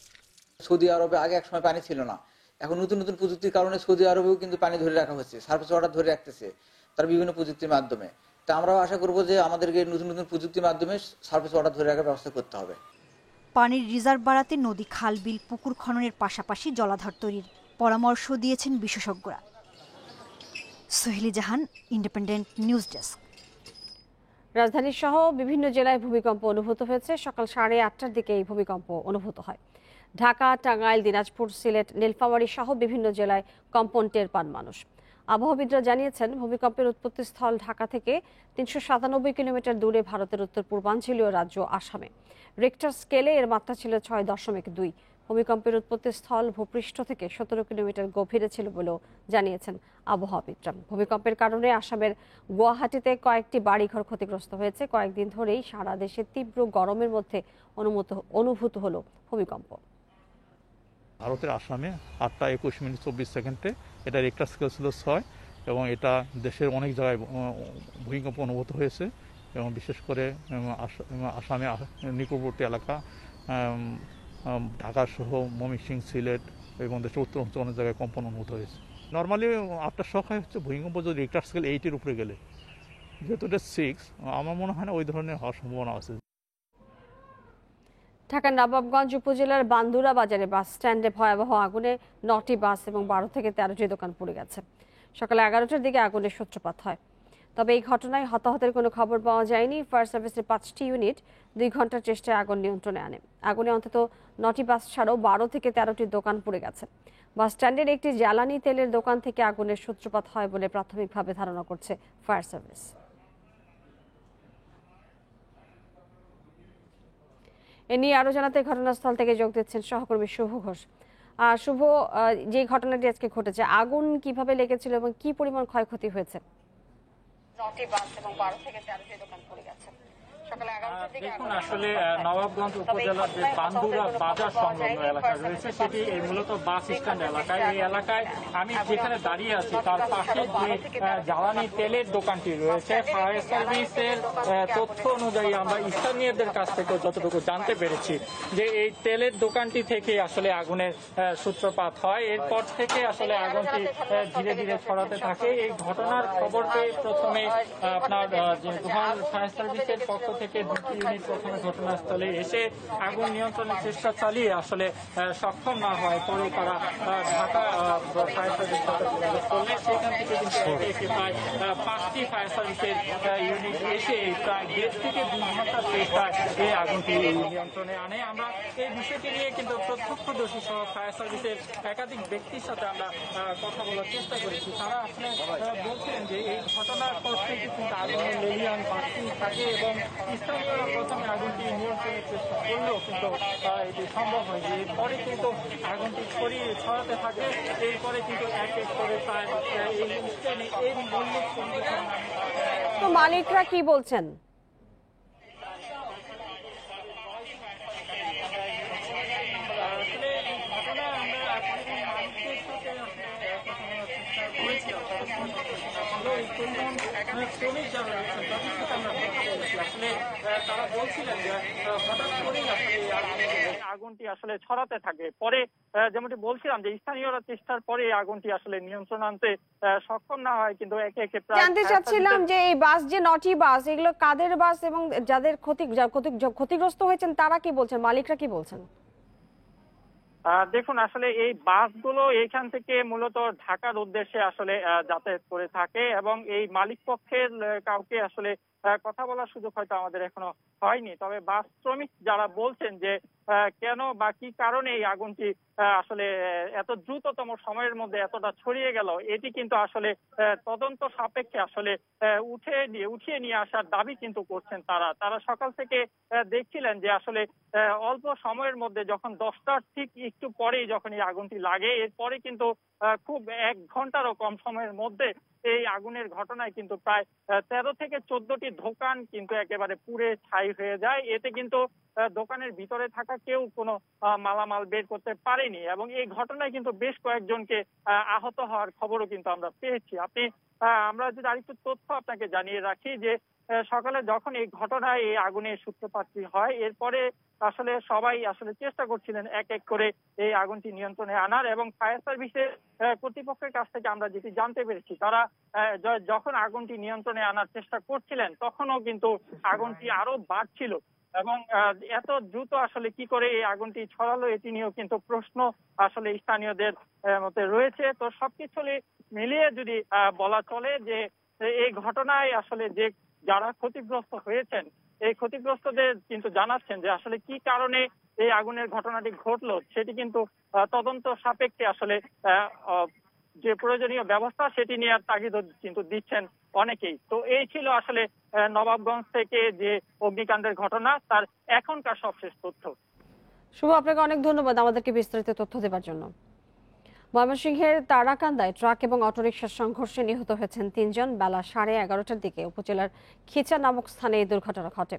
সৌদি আরবে আগে এক সময় পানি ছিল না, এখন নতুন নতুন প্রযুক্তির কারণে সৌদি আরবেও কিন্তু পানি ধরে রাখা হচ্ছে, সারফেস ওয়াটার ধরে রাখতেছে তার বিভিন্ন প্রযুক্তির মাধ্যমে। তা আমরাও আশা করব যে আমাদেরকে নতুন নতুন প্রযুক্তির মাধ্যমে সারফেস ওয়াটার ধরে রাখার ব্যবস্থা করতে হবে।
পানির রিজার্ভ বাড়াতে নদী, খাল, বিল, পুকুর খননের পাশাপাশি জলাধার তৈরির পরামর্শ দিয়েছেন বিশেষজ্ঞরা। সোহেলি জাহান, ইন্ডিপেন্ডেন্ট নিউজ ডেস্ক।
রাজধানী সহ বিভিন্ন জেলায় ভূমিকম্প অনুভূত হয়েছে। সকাল 8:30টার দিকে এই ভূমিকম্প অনুভূত হয়। ঢাকা, টাঙ্গাইল, দিনাজপুর, সিলেট, নীলফামারী সহ বিভিন্ন জেলায় কম্পন টের পান মানুষ। আবহাওয়াবিদরা জানিয়েছেন, ভূমিকম্পের উৎপত্তিস্থল ঢাকা থেকে 397 কিলোমিটার দূরে ভারতের উত্তর পূর্বাঞ্চলীয় রাজ্য আসামে। রিক্টার স্কেলে এর মাত্রা ছিল 6.2। ভূমিকম্পের উৎপত্তিস্থল ভূপৃষ্ঠ থেকে 17 কিলোমিটার গভীরে ছিল বলেও জানিয়েছেন আবহাওয়াবিদরা। ভূমিকম্পের কারণে আসামের গুয়াহাটিতে কয়েকটি বাড়িঘর ক্ষতিগ্রস্ত হয়েছে। কয়েকদিন ধরেই সারা দেশে তীব্র গরমের মধ্যে অনুভূত হলো ভূমিকম্প।
ভারতের আসামে 8:21:24 এটা রিক্টার স্কেল ছিল 6 এবং এটা দেশের অনেক জায়গায় ভূমিকম্প অনুভূত হয়েছে এবং বিশেষ করে আসামে নিকটবর্তী এলাকা ঢাকা সহ ময়মনসিংহ, সিলেট এবং দেশের উত্তর অঞ্চল অনেক জায়গায় কম্পন অনুভূত হয়েছে। নর্মালি আফটার শক হয় হচ্ছে ভূমিকম্প যদি রিক্টার স্কেল 8-এর উপরে গেলে, যেহেতু এটা 6, আমার মনে হয় না ওই ধরনের হওয়ার সম্ভাবনা আছে।
ঢাকার নবাবগঞ্জ উপজেলার বান্দুরা বাজারে বাস স্ট্যান্ডে ভয়াবহ আগুনে 9টি বাস এবং 12 থেকে 13টি দোকান পুড়ে গেছে। সকালে 11টার দিকে আগুনের সূত্রপাত হয়। তবে এই ঘটনায় হতাহতের কোনো খবর পাওয়া যায়নি। ফায়ার সার্ভিসের 5টি ইউনিট 2 ঘন্টার চেষ্টায় আগুন নিয়ন্ত্রণে আনে। আগুনে অন্তত 9টি বাস ছাড়াও 12 থেকে 13টি দোকান পুড়ে গেছে। বাস স্ট্যান্ডের একটি জ্বালানি তেলের দোকান থেকে আগুনের সূত্রপাত হয় বলে প্রাথমিকভাবে ধারণা করছে ফায়ার সার্ভিস। এ নিয়ে আরো জানাতে ঘটনাস্থল থেকে যোগ দিচ্ছেন সহকর্মী শুভ ঘোষ। শুভ, যে ঘটনাটি আজকে ঘটেছে, আগুন কিভাবে লেগেছিল এবং কি পরিমাণ ক্ষয়ক্ষতি হয়েছে? 9টি বাস এবং 12 থেকে 13টি দোকান পুড়ে গেছে।
দেখুন, আসলে নবাবগঞ্জ উপজেলার যে বান্দুরা বাজার সংলগ্ন এলাকা রয়েছে সেটি এই মূলত বাস স্ট্যান্ড এলাকায়। এই এলাকায় আমি যেখানে দাঁড়িয়ে আছি তার পাশে যে জ্বালানি তেলের দোকানটি রয়েছে, ফায়ার সার্ভিসের তথ্য অনুযায়ী আমরা স্থানীয়দের কাছ থেকে যতটুকু জানতে পেরেছি যে এই তেলের দোকানটি থেকে আসলে আগুনের সূত্রপাত হয়। এরপর থেকে আসলে আগুনটি ধীরে ধীরে ছড়াতে থাকে। এই ঘটনার খবর পেয়ে প্রথমে আপনার যে ফায়ার সার্ভিসের পক্ষ থেকে 2টি ইউনিট প্রথমে ঘটনাস্থলে এসে আগুন নিয়ন্ত্রণের চেষ্টা চালিয়ে আসলে সক্ষম না হয়, পরে তারা ঢাকা ফায়ার সার্ভিস করলে সেখান থেকে কিন্তু এসে প্রায় 5টি ফায়ার সার্ভিসের ইউনিট এসে প্রায় 1.5 থেকে 2 ঘন্টার চেষ্টায় এই আগুনটি নিয়ন্ত্রণে আনে। আমরা এই বিষয়টি নিয়ে কিন্তু প্রত্যক্ষদর্শী সহ ফায়ার সার্ভিসের একাধিক ব্যক্তির সাথে আমরা কথা বলার চেষ্টা করেছি। তারা আসলে বলছেন যে এই ঘটনার পর থেকে কিন্তু আগুনের লেলিয়ান বাড়তি থাকে এবং স্থানীয়রা প্রথমে আগুনটি নিয়ন্ত্রণের চেষ্টা করলেও কিন্তু এটি সম্ভব হয়নি। এরপরে কিন্তু আগুনটি ছড়াতে থাকে। এরপরে কিন্তু এক এক করে প্রায় এই মৌলিক
তো মালিকরা কি বলছেন?
আসলে ঘটনা আমরা মালিকদের সাথে কথা বলার চেষ্টা করেছিলাম।
যে এই পরিবহন শ্রমিক যারা রয়েছেন তাদের সাথে আমরা কথা বলেছি। আসলে তারা বলছিলেন যে হঠাৎ করেই আসলে আগুনটি আসলে ছড়াতে থাকে। পরে যেমনটি বলছিলাম যে স্থানীয়রা চেষ্টার পরে এই আগুনটি আসলে নিয়ন্ত্রণ আনতে সক্ষম না হয়, কিন্তু একে একে
জানতে চাচ্ছিলাম যে এই বাস যে 9টি বাস, এগুলো কাদের বাস এবং যাদের ক্ষতিগ্রস্ত হয়েছেন তারা কি বলছেন, মালিকরা কি বলছেন?
দেখুন, আসলে এই বাসগুলো এইখান থেকে মূলত ঢাকার উদ্দেশ্যে আসলে যাতায়াত করে থাকে এবং এই মালিক পক্ষের কাউকে আসলে কথা বলার সুযোগ হয়তো আমাদের এখনো হয়নি। তবে বাস শ্রমিক যারা বলছেন যে কেন বা কি কারণে এই আগুনটি আসলে এত দ্রুততম সময়ের মধ্যে এতটা ছড়িয়ে গেল, এটি কিন্তু আসলে তদন্ত সাপেক্ষে আসলে উঠিয়ে নিয়ে আসার দাবি কিন্তু করছেন তারা সকাল থেকে দেখছিলেন যে আসলে অল্প সময়ের মধ্যে যখন 10টার ঠিক একটু পরেই যখন এই আগুনটি লাগে, এরপরে কিন্তু খুব 1 ঘন্টারও কম সময়ের মধ্যে এই আগুনের ঘটনায় কিন্তু প্রায় 13 থেকে 14টি দোকান কিন্তু একেবারে পুড়ে ছাই হয়ে যায়। এতে কিন্তু দোকানের ভিতরে থাকা কেউ কোনো মালামাল বের করতে পারেনি এবং এই ঘটনায় কিন্তু বেশ কয়েকজনকে আহত হওয়ার খবরও কিন্তু আমরা পেয়েছি। আমরা যদি আরেকটু তথ্য আপনাকে জানিয়ে রাখি যে সকালে যখন এই ঘটনায় এই আগুনের সূত্রপাতটি হয়, এরপরে আসলে সবাই আসলে চেষ্টা করছিলেন এক এক করে এই আগুনটি নিয়ন্ত্রণে আনার এবং ফায়ার সার্ভিসের কর্তৃপক্ষের কাছ থেকে আমরা যেটি জানতে পেরেছি, তারা যখন আগুনটি নিয়ন্ত্রণে আনার চেষ্টা করছিলেন তখনও কিন্তু আগুনটি আরো বাড়ছিল এবং এত দ্রুত আসলে কি করে এই আগুনটি ছড়ালো এটি নিয়েও কিন্তু প্রশ্ন আসলে স্থানীয়দের মধ্যে রয়েছে। তো সবকিছু মিলিয়ে যদি বলা চলে যে এই ঘটনায় আসলে যে যারা ক্ষতিগ্রস্ত হয়েছেন এই ক্ষতিগ্রস্তদের কিন্তু জানাচ্ছেন যে আসলে কি কারণে এই আগুনের ঘটনাটি ঘটলো সেটি কিন্তু তদন্ত সাপেক্ষে আসলে যে প্রয়োজনীয় ব্যবস্থা সেটি নেওয়ার তাগিদ কিন্তু দিচ্ছেন অনেকেই। তো এই ছিল আসলে নবাবগঞ্জ থেকে যে অগ্নিকাণ্ডের ঘটনা তার এখনকার সবশেষ তথ্য।
শুভ, আপনাকে অনেক ধন্যবাদ আমাদেরকে বিস্তারিত তথ্য দেওয়ার জন্য। ময়মনসিংহের তারাকান্দায় ট্রাক এবং অটোরিকশার সংঘর্ষে নিহত হয়েছেন 3 জন। বেলা 11:30টার দিকে উপজেলার খিচা নামক স্থানে এই দুর্ঘটনা ঘটে।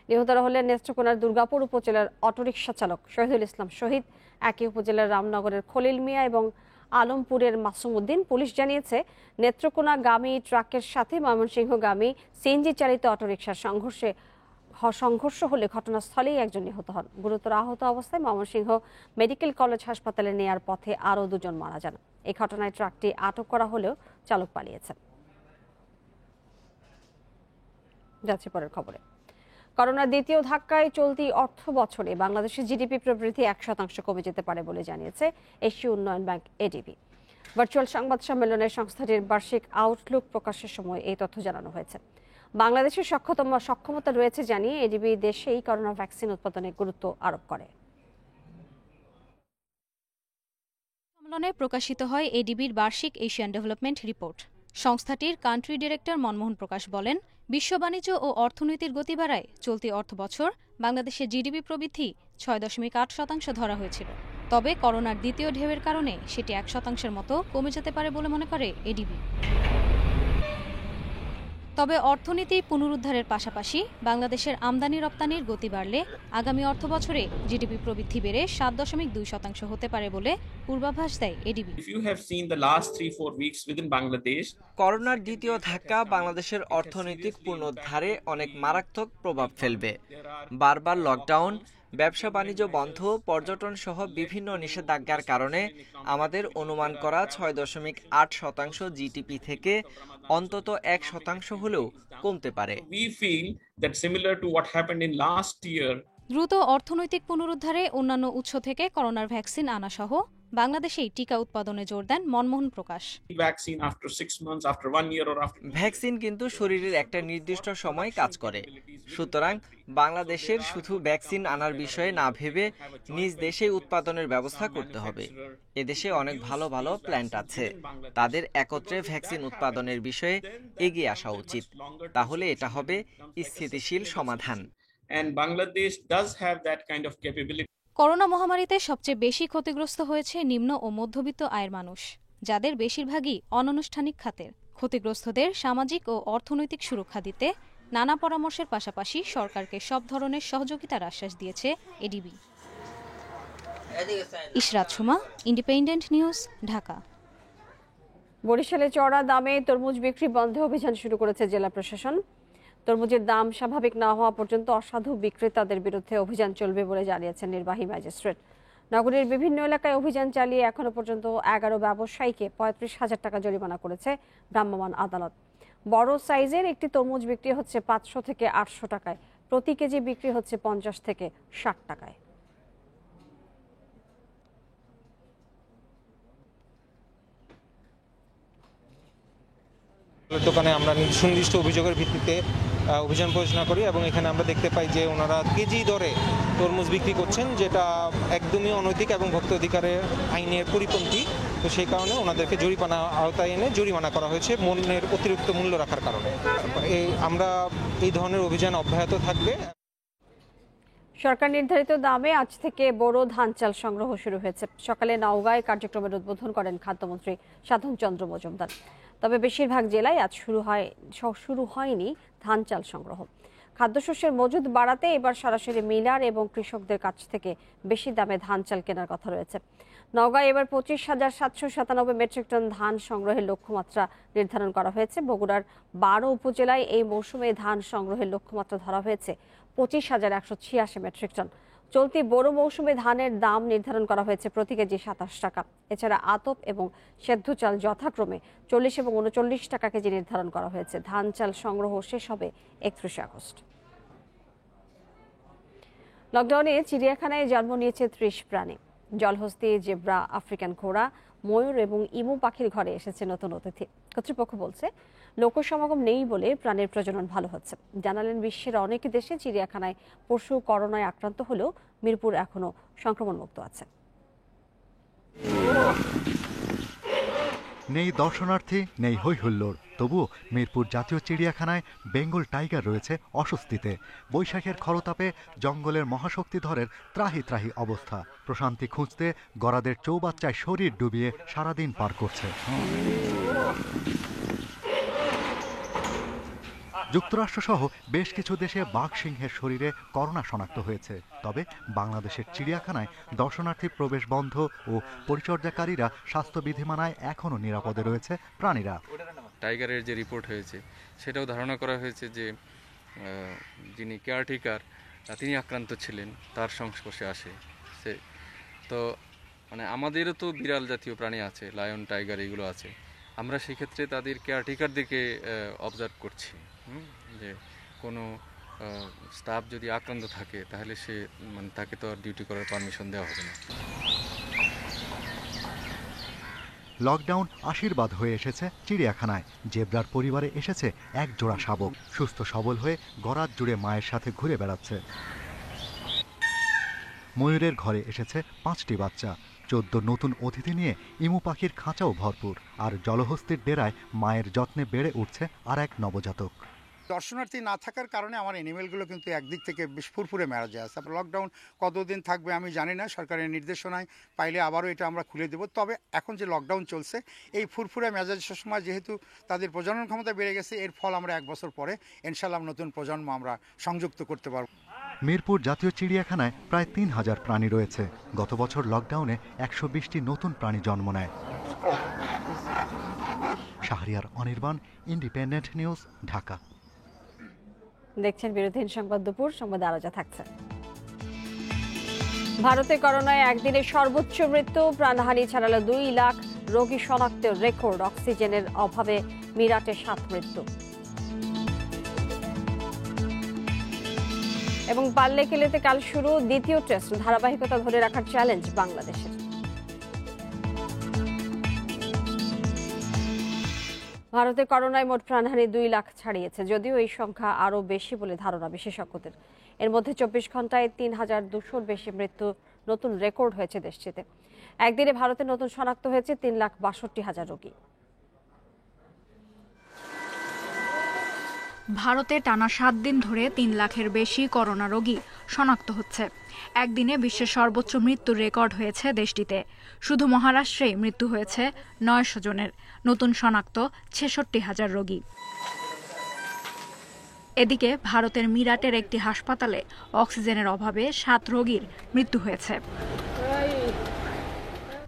নিহতরা হলেন নেত্রকোনার দুর্গাপুর উপজেলার অটোরিকশা চালক শহীদুল ইসলাম শহীদ, একই উপজেলার রামনগরের খলিল মিয়া এবং আলমপুরের মাসুম উদ্দিন। পুলিশ জানিয়েছে নেত্রকোনাগামী ট্রাকের সাথে ময়মনসিংহগামী সিএনজি চালিত অটোরিকশার সংঘর্ষ হলে ঘটনাস্থলেই একজন নিহত হন। গুরুতর আহত অবস্থায় ময়মনসিংহ মেডিকেল কলেজ হাসপাতালে নেয়ার পথে আরও 2 জন মারা যান। এই ঘটনায় ট্রাকটি আটক করা হলেও চালক পালিয়েছেন। যাচ্ছে পরের খবরে। করোনার দ্বিতীয় ধাক্কায় চলতি অর্থ বছরে বাংলাদেশের জিডিপি প্রবৃদ্ধি 1% কমে যেতে পারে বলে জানিয়েছে এশীয় উন্নয়ন ব্যাংক এডিবি। ভার্চুয়াল সংবাদ সম্মেলনে সংস্থাটির বার্ষিক আউটলুক প্রকাশের সময় এই তথ্য জানানো হয়েছে। বাংলাদেশের সক্ষমতা রয়েছে জানিয়ে এডিবি দেশেই করোনা ভ্যাকসিন উৎপাদনে গুরুত্ব আরোপ করে।
সম্মেলনে প্রকাশিত হয় এডিবির বার্ষিক এশিয়ান ডেভেলপমেন্ট রিপোর্ট। সংস্থাটির কান্ট্রি ডিরেক্টর মনমোহন প্রকাশ বলেন, বিশ্ব বাণিজ্য ও অর্থনীতির গতি বাড়ায় চলতি অর্থ বছর বাংলাদেশের জিডিপি প্রবৃদ্ধি 6.8% ধরা হয়েছিল। তবে করোনার দ্বিতীয় ঢেউয়ের কারণে সেটি 1% মতো কমে যেতে পারে বলে মনে করে এডিবি। তবে অর্থনীতি পুনরুদ্ধারের পাশাপাশি বাংলাদেশের আমদানি রপ্তানির গতি বাড়লে আগামী অর্থবছরে জিডিপি প্রবৃদ্ধি বেড়ে 7.2% হতে পারে বলে পূর্বাভাস দেয় এডিবি।
করোনার দ্বিতীয় ধাক্কা বাংলাদেশের অর্থনৈতিক পুনরুদ্ধারে অনেক মারাত্মক প্রভাব ফেলবে। বারবার লকডাউন, ব্যবসা বাণিজ্য বন্ধ, পর্যটন সহ বিভিন্ন নিষেধাজ্ঞার কারণে আমাদের অনুমান করা 6.8% জিডিপি থেকে অন্তত 1% হলেও কমতে পারে।
দ্রুত অর্থনৈতিক পুনরুদ্ধারে অন্যান্য উৎস থেকে করোনার ভ্যাকসিন আনা সহ বাংলাদেশেই টিকা উৎপাদনে জোর দেন মনমোহন প্রকাশ।
ভ্যাকসিন কিন্তু শরীরের একটা নির্দিষ্ট সময় কাজ করে, সুতরাং বাংলাদেশের শুধু ভ্যাকসিন আনার বিষয়ে না ভেবে নিজ দেশে উৎপাদনের ব্যবস্থা করতে হবে। এদেশে অনেক ভালো ভালো প্ল্যান্ট আছে, তাদের একত্রে ভ্যাকসিন উৎপাদনের বিষয়ে এগিয়ে আসা উচিত, তাহলে এটা হবে স্থিতিশীল সমাধান।
করোনা মহামারীতে সবচেয়ে বেশি ক্ষতিগ্রস্ত হয়েছে নিম্ন ও মধ্যবিত্ত আয়ের মানুষ, যাদের বেশিরভাগই অনানুষ্ঠানিক খাতের। ক্ষতিগ্রস্তদের সামাজিক ও অর্থনৈতিক সুরক্ষা দিতে নানা পরামর্শের পাশাপাশি সরকারকে সব ধরনের সহযোগিতার আশ্বাস দিয়েছে ADB. Ishrat Suma, independent News, Dhaka.
বরিশালে চড়া দামে তরমুজ বিক্রি বন্ধে অভিযান শুরু করেছে জেলা প্রশাসন। তরমুজের দাম স্বাভাবিক না হওয়া পর্যন্ত অসাধু বিক্রেতাদের বিরুদ্ধে অভিযান চলবে বলে জানিয়েছেন নির্বাহী ম্যাজিস্ট্রেট। নগরীর বিভিন্ন এলাকায় অভিযান চালিয়ে এখনো পর্যন্ত 11 ব্যবসায়ীকে 35,000 টাকা জরিমানা করেছে ভ্রাম্যমাণ আদালত। বড় সাইজের একটি তরমুজ বিক্রি হচ্ছে 500 থেকে 800 টাকায়, প্রতি কেজি বিক্রি হচ্ছে 50 থেকে 60 টাকায়।
দোকানে আমরা সুনির্দিষ্ট অভিযোগের ভিত্তিতে অভিযান পরিচালনা করি এবং এখানে আমরা দেখতে পাই যে ওনারা কেজি দরে তরমুজ বিক্রি করছেন, যেটা একদমই অনৈতিক এবং ভোক্তা অধিকারের আইনের পরিপন্থী। তো সেই কারণে ওনাদেরকে জরিমানা আওতায় এনে জরিমানা করা হয়েছে মূল্যের অতিরিক্ত মূল্য রাখার কারণে। আমরা এই ধরনের অভিযান অব্যাহত থাকবে।
সরকার নির্ধারিত দামে আজ থেকে বোরো ধান চাল সংগ্রহ শুরু হয়েছে। সকালে নওগাঁয় কার্যক্রমের উদ্বোধন করেন খাদ্যমন্ত্রী সাধন চন্দ্র মজুমদার। তবে বেশিরভাগ জেলায় আজ শুরু হয়নি ধান চাল সংগ্রহ। খাদ্যশস্যের মজুদ বাড়াতে এবার সরাসরি মিলার এবং কৃষকদের কাছ থেকে বেশি দামে ধান চাল কেনার কথা রয়েছে। নওগাঁয় এবার 25,797 মেট্রিক টন ধান সংগ্রহের লক্ষ্যমাত্রা নির্ধারণ করা হয়েছে। বগুড়ার 12 উপজেলায় এই মৌসুমে ধান সংগ্রহের লক্ষ্যমাত্রা ধরা হয়েছে 25,186 মেট্রিক টন। চলতি বোরো মৌসুমে ধানের দাম নির্ধারণ করা হয়েছে প্রতি কেজি 27 টাকা। এছাড়া আতপ এবং সেদ্ধ চাল যথাক্রমে 40 এবং 39 টাকা কেজি নির্ধারণ করা হয়েছে। ধান চাল সংগ্রহ শেষ হবে 31 আগস্ট। লকডাউনে চিড়িয়াখানায় জন্ম নিয়েছে 30 প্রাণী। জলহস্তী, জেব্রা, আফ্রিকান ঘোড়া, ময়ূর এবং ইমু পাখির ঘরে এসেছে নতুন অতিথি। কর্তৃপক্ষ বলছে লোকসমাগম নেই বলে প্রাণীর প্রজনন ভালো হচ্ছে। জানালেন বিশ্বের অনেক দেশে চিড়িয়াখানায় পশু করোনায় আক্রান্ত হলেও মিরপুর এখনো সংক্রমণ মুক্ত আছে।
নেই দর্শনার্থী, নেই হই হুল্লোড়, তবুও মিরপুর জাতীয় চিড়িয়াখানায় বেঙ্গল টাইগার রয়েছে অস্বস্তিতে। বৈশাখের খরতাপে জঙ্গলের মহাশক্তিধরের ত্রাহি ত্রাহি অবস্থা। প্রশান্তি খুঁজতে গরাদের চৌবাচ্চায় শরীর ডুবিয়ে সারাদিন পার করছে। যুক্তরাষ্ট্রসহ বেশ কিছু দেশে বাঘ সিংহের শরীরে করোনা শনাক্ত হয়েছে। তবে বাংলাদেশের চিড়িয়াখানায় দর্শনার্থী প্রবেশ বন্ধ ও পরিচর্যাকারীরা স্বাস্থ্যবিধি মানায় এখনও নিরাপদে রয়েছে প্রাণীরা।
টাইগারের যে রিপোর্ট হয়েছে সেটাও ধারণা করা হয়েছে যে যিনি কেয়ারটেকার তিনি আক্রান্ত ছিলেন, তার সংস্পর্শে আসে সে। তো মানে আমাদেরও তো বিড়াল জাতীয় প্রাণী আছে, লায়ন, টাইগার এগুলো আছে। আমরা সেক্ষেত্রে তাদের কেয়ারটেকারদেরকে অবজার্ভ করছি যে কোনো স্টাফ যদি আক্রান্ত থাকে তাহলে সে মানে তাকে তো আর ডিউটি করার পারমিশন দেওয়া হবে না।
লকডাউন আশীর্বাদ হয়ে এসেছে চিড়িয়াখানায়। জেব্রার পরিবারে এসেছে এক জোড়া শাবক, সুস্থ সবল হয়ে গরাদ জুড়ে মায়ের সাথে ঘুরে বেড়াচ্ছে। ময়ূরের ঘরে এসেছে 5টি বাচ্চা। 14 নতুন অতিথি নিয়ে ইমু পাখির খাঁচাও ভরপুর। আর জলহস্তির ডেরায় মায়ের যত্নে বেড়ে উঠছে আর এক নবজাতক।
দর্শনার্থী না থাকার কারণে আমার অ্যানিমেলগুলো কিন্তু একদিক থেকে বেশ ফুরফুরে মারা যায়। তারপর লকডাউন কতদিন থাকবে আমি জানি না, সরকারের নির্দেশনায় পাইলে আবারও এটা আমরা খুলে দেব। তবে এখন যে লকডাউন চলছে এই ফুরফুরে মেজাজের সময় যেহেতু তাদের প্রজনন ক্ষমতা বেড়ে গেছে, এর ফল আমরা 1 বছর পরে ইনশাআল্লাহ নতুন প্রজন্ম আমরা সংযুক্ত করতে পারব।
মিরপুর জাতীয় চিড়িয়াখানায় প্রায় 3000 প্রাণী রয়েছে। গত বছর লকডাউনে 120টি নতুন প্রাণী জন্ম নেয়। Shahriar Anirban, independent News, Dhaka.
দেখছেন বিরোধীন সংবাদ দুপুর। সংবাদ আরো যা থাকছে। ভারতে করোনায় একদিনে সর্বোচ্চ মৃত্যু, প্রাণহানি ছাড়ালো 2 লাখ রোগী শনাক্তের রেকর্ড। অক্সিজেনের অভাবে মিরাটে 7 মৃত্যু। এবং পাল্লে খেলেতে কাল শুরু দ্বিতীয় টেস্ট, ধারাবাহিকতা ধরে রাখার চ্যালেঞ্জ বাংলাদেশের। ভারতে করোনায় মোট প্রাণহানি 2 লাখ ছাড়িয়েছে, যদিও এই সংখ্যা আরও বেশি বলে ধারণা বিশেষজ্ঞদের। এর মধ্যে 24 ঘন্টায় 3200-র বেশি মৃত্যু নতুন রেকর্ড হয়েছে দেশটিতে। একদিনে ভারতে নতুন শনাক্ত হয়েছে 3,62,000 রোগী।
ভারতে টানা 7 দিন ধরে 3 লাখের বেশি করোনা রোগী শনাক্ত হচ্ছে। একদিনে বিশ্বের সর্বোচ্চ মৃত্যুর রেকর্ড হয়েছে দেশটিতে। শুধু মহারাষ্ট্রেই মৃত্যু হয়েছে 900 জনের। নতুন শনাক্ত 66,000 রোগী। এদিকে ভারতের মিরাটের একটি হাসপাতালে অক্সিজেনের অভাবে 7 রোগীর মৃত্যু হয়েছে।